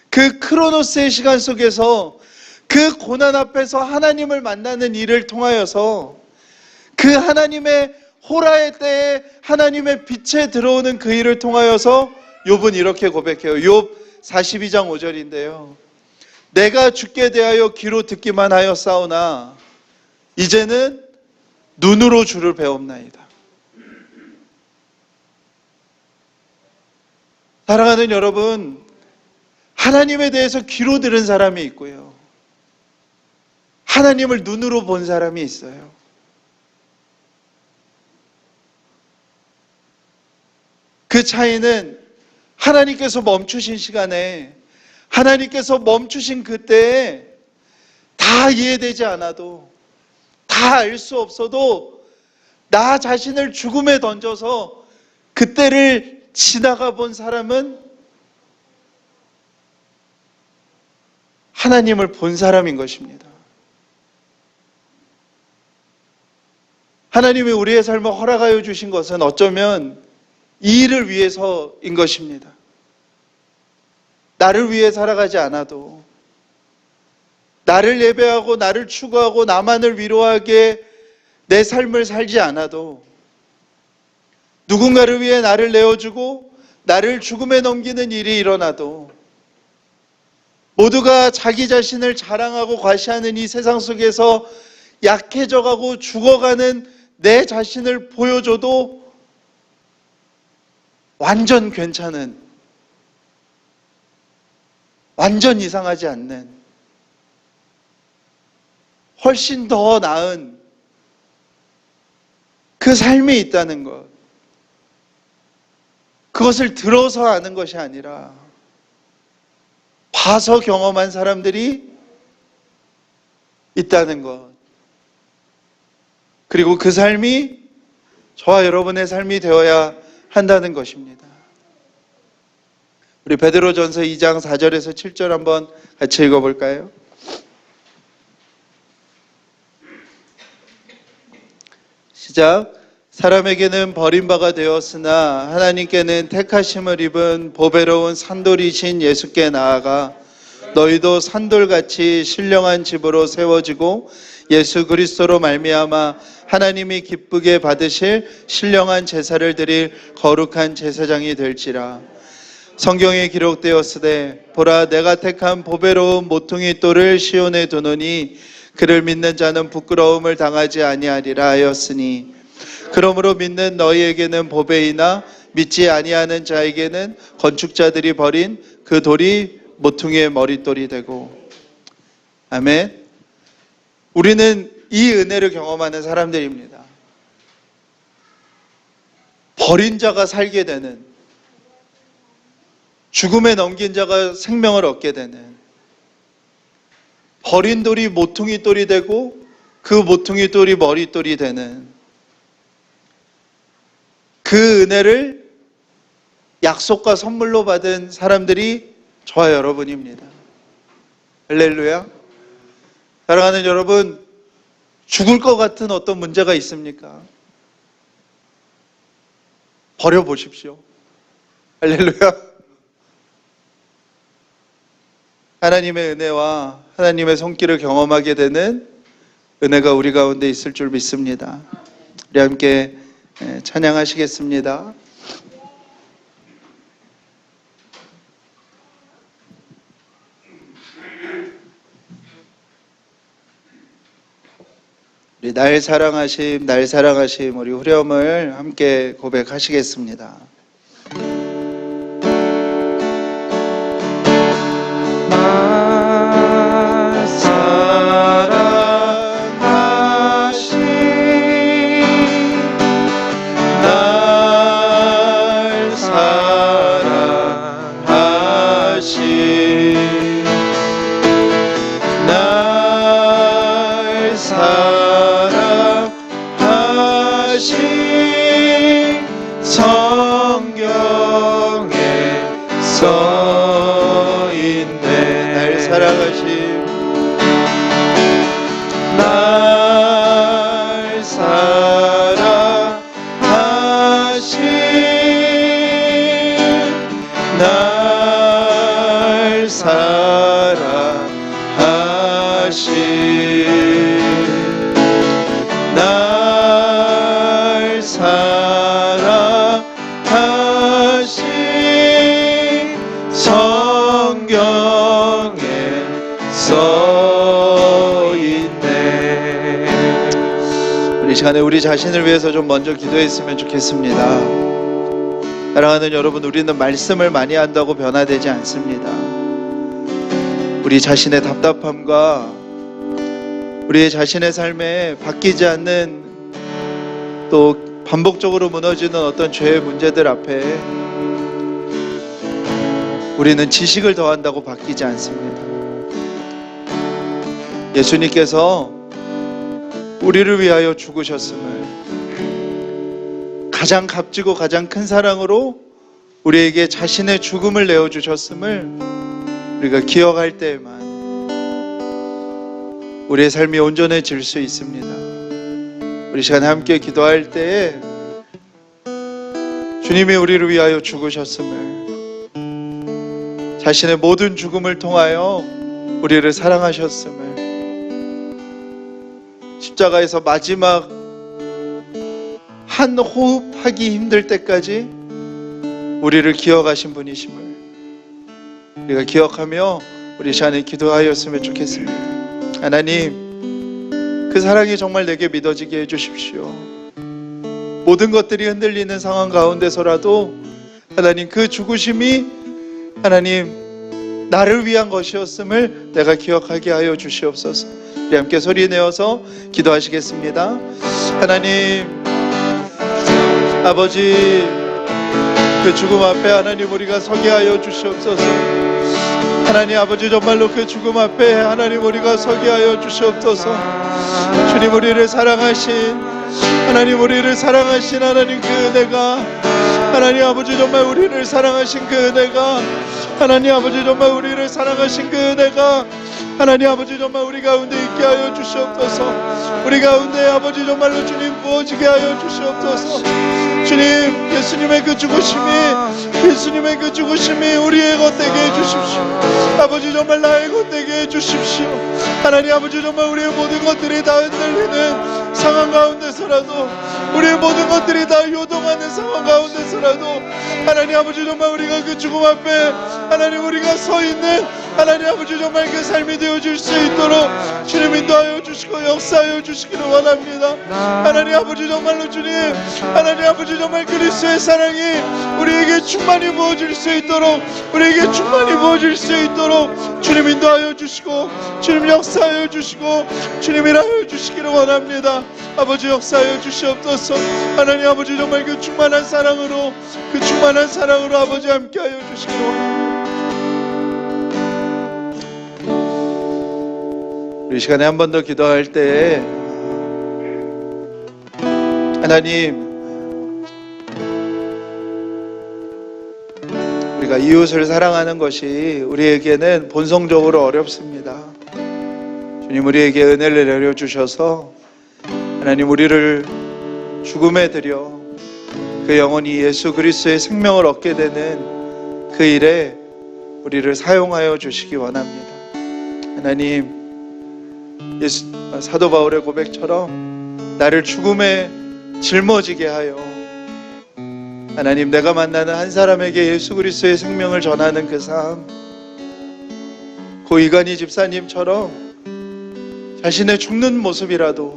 그 크로노스의 시간 속에서 그 고난 앞에서 하나님을 만나는 일을 통하여서 그 하나님의 호라의 때에 하나님의 빛에 들어오는 그 일을 통하여서 욥은 이렇게 고백해요. 욥 42장 5절인데요. 내가 주께 대하여 귀로 듣기만 하였사오나 이제는 눈으로 주를 배웁나이다. 사랑하는 여러분, 하나님에 대해서 귀로 들은 사람이 있고요. 하나님을 눈으로 본 사람이 있어요. 그 차이는 하나님께서 멈추신 시간에, 하나님께서 멈추신 그때에 다 이해되지 않아도, 다 알 수 없어도 나 자신을 죽음에 던져서 그때를 지나가 본 사람은 하나님을 본 사람인 것입니다. 하나님이 우리의 삶을 허락하여 주신 것은 어쩌면 이 일을 위해서인 것입니다. 나를 위해 살아가지 않아도, 나를 예배하고 나를 추구하고 나만을 위로하게 내 삶을 살지 않아도, 누군가를 위해 나를 내어주고 나를 죽음에 넘기는 일이 일어나도, 모두가 자기 자신을 자랑하고 과시하는 이 세상 속에서 약해져가고 죽어가는 내 자신을 보여줘도 완전 괜찮은, 완전 이상하지 않는, 훨씬 더 나은 그 삶이 있다는 것, 그것을 들어서 아는 것이 아니라 봐서 경험한 사람들이 있다는 것, 그리고 그 삶이 저와 여러분의 삶이 되어야 한다는 것입니다. 우리 베드로전서 2장 4절에서 7절 한번 같이 읽어볼까요? 시작. 사람에게는 버림바가 되었으나 하나님께는 택하심을 입은 보배로운 산돌이신 예수께 나아가 너희도 산돌같이 신령한 집으로 세워지고 예수 그리스도로 말미암아 하나님이 기쁘게 받으실 신령한 제사를 드릴 거룩한 제사장이 될지라. 성경에 기록되었으되 보라 내가 택한 보배로운 모퉁이 돌을 시온에 두노니 그를 믿는 자는 부끄러움을 당하지 아니하리라 하였으니 그러므로 믿는 너희에게는 보배이나 믿지 아니하는 자에게는 건축자들이 버린 그 돌이 모퉁이의 머릿돌이 되고. 아멘. 우리는 이 은혜를 경험하는 사람들입니다. 버린 자가 살게 되는, 죽음에 넘긴 자가 생명을 얻게 되는, 버린 돌이 모퉁이 돌이 되고 그 모퉁이 돌이 머릿돌이 되는 그 은혜를 약속과 선물로 받은 사람들이 저와 여러분입니다. 할렐루야. 사랑하는 여러분, 죽을 것 같은 어떤 문제가 있습니까? 버려보십시오. 할렐루야. 하나님의 은혜와 하나님의 손길을 경험하게 되는 은혜가 우리 가운데 있을 줄 믿습니다. 우리 함께 찬양하시겠습니다. 우리 날 사랑하심 우리 후렴을 함께 고백하시겠습니다. 날 사랑하신 날 사랑하신 날 사랑하신 성경에 써 있네. 날 사랑하신 날 사랑하신 날 사랑하신 날 사랑하신 성경에 써 있네. 우리 시간에 우리 자신을 위해서 좀 먼저 기도했으면 좋겠습니다. 사랑하는 여러분, 우리는 말씀을 많이 한다고 변화되지 않습니다. 우리 자신의 답답함과 우리 자신의 삶에 바뀌지 않는, 또 반복적으로 무너지는 어떤 죄의 문제들 앞에 우리는 지식을 더한다고 바뀌지 않습니다. 예수님께서 우리를 위하여 죽으셨음을, 가장 값지고 가장 큰 사랑으로 우리에게 자신의 죽음을 내어주셨음을 우리가 기억할 때에만 우리의 삶이 온전해질 수 있습니다. 우리 시간에 함께 기도할 때에 주님이 우리를 위하여 죽으셨음을, 자신의 모든 죽음을 통하여 우리를 사랑하셨음을, 십자가에서 마지막 한 호흡하기 힘들 때까지 우리를 기억하신 분이심을 우리가 기억하며 우리 시간에 기도하였으면 좋겠습니다. 하나님, 그 사랑이 정말 내게 믿어지게 해주십시오. 모든 것들이 흔들리는 상황 가운데서라도 하나님, 그 죽으심이 하나님 나를 위한 것이었음을 내가 기억하게 하여 주시옵소서. 우리 함께 소리 내어서 기도하시겠습니다. 하나님 아버지, 그 죽음 앞에 하나님 우리가 서게 하여 주시옵소서. 하나님 아버지, 정말로 그 죽음 앞에 하나님 우리가 서게 하여 주시옵소서. 주님, 우리를 사랑하신 하나님, 우리를 사랑하신 하나님 그 은혜가, 하나님 아버지 정말 우리를 사랑하신 그 은혜가, 하나님 아버지 정말 우리를 사랑하신 그 은혜가 하나님 아버지 정말 우리 가운데 있게 하여 주시옵소서. 우리 가운데 아버지 정말로 주님 부어지게 하여 주시옵소서. 주님, 예수님의 그 죽으심이 우리의 것 되게 해주십시오. 아버지 정말 나의 것 되게 해주십시오. 하나님 아버지 정말 우리의 모든 것들이 다 흔들리는 상황 가운데서라도 우리의 모든 것들이 다 요동하는 상황 가운데서라도 하나님 아버지 정말 우리가 그 죽음 앞에 하나님 우리가 서 있는 하나님 아버지 정말 그 삶이 되어줄 수 있도록 주님 인도하여 주시고 역사하여 주시기를 원합니다. 하나님 아버지 정말로 주님 하나님 아버지 정말 그리스도의 사랑이 우리에게 충만히 부어질 수 있도록 우리에게 충만히 부어질 수 있도록 주님 인도하여 주시고 주님 역사하여 주시고 주님 일하여 주시기를 원합니다. 아버지 역사하여 주시옵소서. 하나님 아버지 정말 그 충만한 사랑으로 아버지 함께하여 주시기를 원합니다. 우리 시간에 한 번 더 기도할 때 하나님 우리가 이웃을 사랑하는 것이 우리에게는 본성적으로 어렵습니다. 주님 우리에게 은혜를 내려주셔서 하나님 우리를 죽음에 들여 그 영혼이 예수 그리스도의 생명을 얻게 되는 그 일에 우리를 사용하여 주시기 원합니다. 하나님 사도 바울의 고백처럼 나를 죽음에 짊어지게 하여 하나님 내가 만나는 한 사람에게 예수 그리스도의 생명을 전하는 그 삶, 고 이간희 집사님처럼 자신의 죽는 모습이라도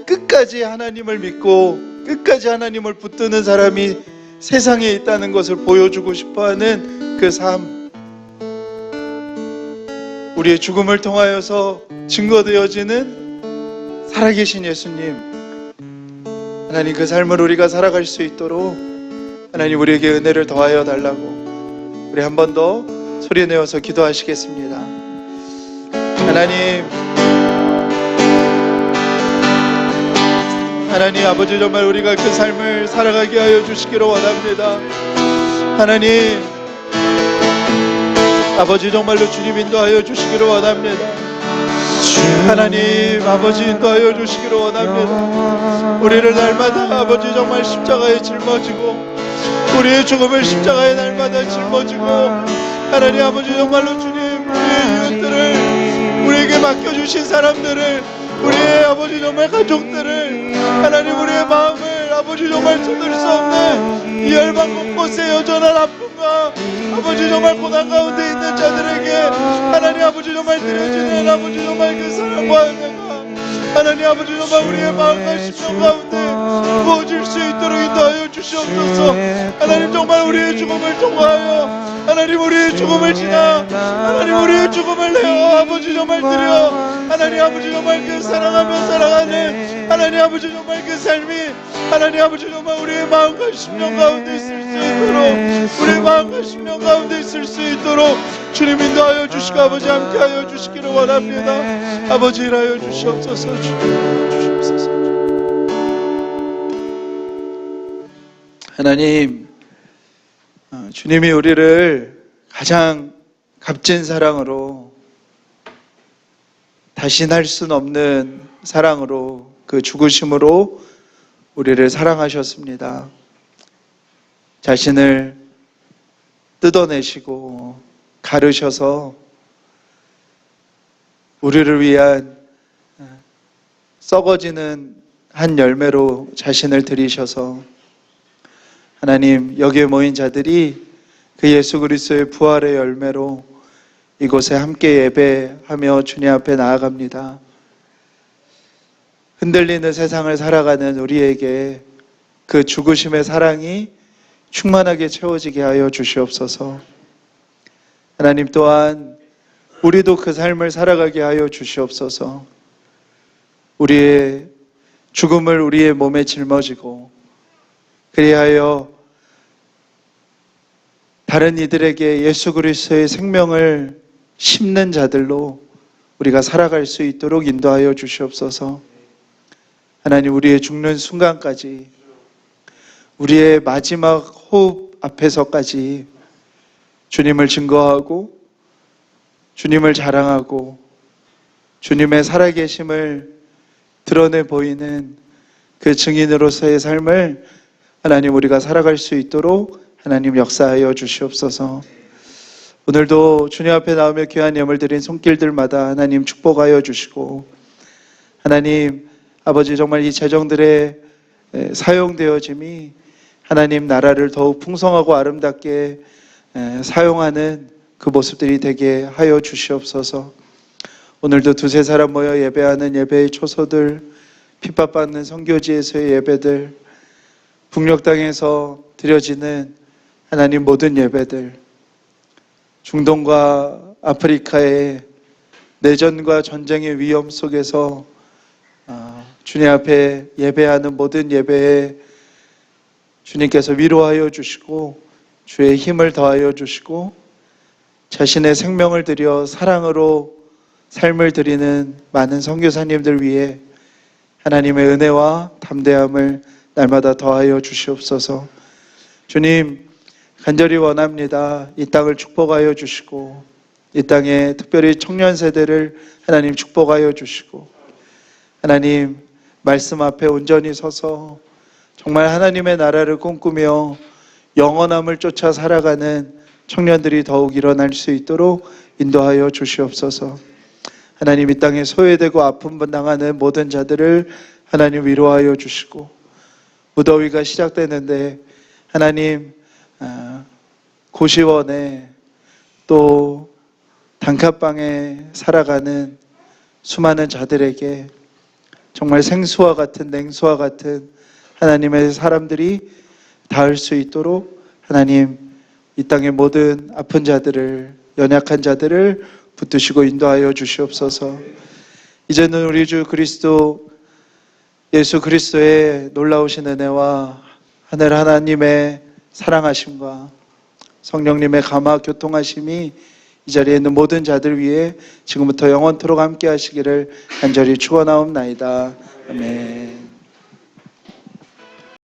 끝까지 하나님을 믿고 끝까지 하나님을 붙드는 사람이 세상에 있다는 것을 보여주고 싶어하는 그 삶, 우리의 죽음을 통하여서 증거되어지는 살아계신 예수님, 하나님 그 삶을 우리가 살아갈 수 있도록 하나님 우리에게 은혜를 더하여 달라고 우리 한 번 더 소리 내어서 기도하시겠습니다. 하나님 아버지 정말 우리가 그 삶을 살아가게 하여 주시기를 원합니다. 하나님 아버지 정말로 주님 인도하여 주시기를 원합니다. 하나님 아버지 인도하여 주시기를 원합니다. 우리를 날마다 아버지 정말 십자가에 짊어지고 우리의 죽음을 십자가에 날마다 짊어지고 하나님 아버지 정말로 주님 우리의 이웃들을 우리에게 맡겨주신 사람들을 우리의 아버지 정말 가족들을 하나님 우리의 마음을 아버지 정말 찾을 수 없는 이 열방 곳곳에 여전한 아픔과 아버지 정말 고난 가운데 있는 자들에게 하나님 아버지 정말 드려지는 아버지 정말 그 사랑과 은혜가 하나님 아버지 정말 우리의 마음과 심령 가운데 부어질 수 있도록 인도하여 주시옵소서. 하나님 정말 우리의 죽음을 통하여 하나님 우리의 죽음을 지나 하나님 우리의 죽음을 내어 아버지 정말 드려 하나님 아버지 정말 그 사랑하며 살아가는 하나님 아버지 정말 그 삶이 하나님 아버지 정말 우리의 마음과 심령 가운데 있을 수 있도록 우리의 마음과 심령 가운데 있을 수 있도록 주님 인도하여 주시고 아버지 함께하여 주시기를 원합니다. 아버지 일하여 주시옵소서. 주님 주시옵소서. 하나님 주님이 우리를 가장 값진 사랑으로 다시 날 수는 없는 사랑으로 그 죽으심으로 우리를 사랑하셨습니다. 자신을 뜯어내시고 가르셔서 우리를 위한 썩어지는 한 열매로 자신을 드리셔서 하나님 여기에 모인 자들이 그 예수 그리스도의 부활의 열매로 이곳에 함께 예배하며 주님 앞에 나아갑니다. 흔들리는 세상을 살아가는 우리에게 그 죽으심의 사랑이 충만하게 채워지게 하여 주시옵소서. 하나님 또한 우리도 그 삶을 살아가게 하여 주시옵소서. 우리의 죽음을 우리의 몸에 짊어지고 그리하여 다른 이들에게 예수 그리스도의 생명을 심는 자들로 우리가 살아갈 수 있도록 인도하여 주시옵소서. 하나님 우리의 죽는 순간까지 우리의 마지막 호흡 앞에서까지 주님을 증거하고 주님을 자랑하고 주님의 살아계심을 드러내 보이는 그 증인으로서의 삶을 하나님 우리가 살아갈 수 있도록 하나님 역사하여 주시옵소서. 오늘도 주님 앞에 나오며 귀한 예물 드린 손길들마다 하나님 축복하여 주시고 하나님 아버지 정말 이 재정들의 사용되어짐이 하나님 나라를 더욱 풍성하고 아름답게 사용하는 그 모습들이 되게 하여 주시옵소서. 오늘도 두세 사람 모여 예배하는 예배의 초소들, 핍박받는 선교지에서의 예배들, 북녘 땅에서 드려지는 하나님 모든 예배들, 중동과 아프리카의 내전과 전쟁의 위험 속에서 주님 앞에 예배하는 모든 예배에 주님께서 위로하여 주시고 주의 힘을 더하여 주시고 자신의 생명을 들여 사랑으로 삶을 드리는 많은 선교사님들 위해 하나님의 은혜와 담대함을 날마다 더하여 주시옵소서. 주님, 간절히 원합니다. 이 땅을 축복하여 주시고 이 땅에 특별히 청년 세대를 하나님 축복하여 주시고 하나님 말씀 앞에 온전히 서서 정말 하나님의 나라를 꿈꾸며 영원함을 쫓아 살아가는 청년들이 더욱 일어날 수 있도록 인도하여 주시옵소서. 하나님 이 땅에 소외되고 아픔 당하는 모든 자들을 하나님 위로하여 주시고 무더위가 시작되는데 하나님 고시원에 또 단칸방에 살아가는 수많은 자들에게 정말 생수와 같은 냉수와 같은 하나님의 사람들이 닿을 수 있도록 하나님 이 땅의 모든 아픈 자들을 연약한 자들을 붙드시고 인도하여 주시옵소서. 이제는 우리 주 그리스도 예수 그리스도의 놀라우신 은혜와 하늘 하나님의 사랑하심과 성령님의 감화 교통하심이 이 자리에 있는 모든 자들 위해 지금부터 영원토록 함께 하시기를 간절히 축원하옵나이다. 아멘.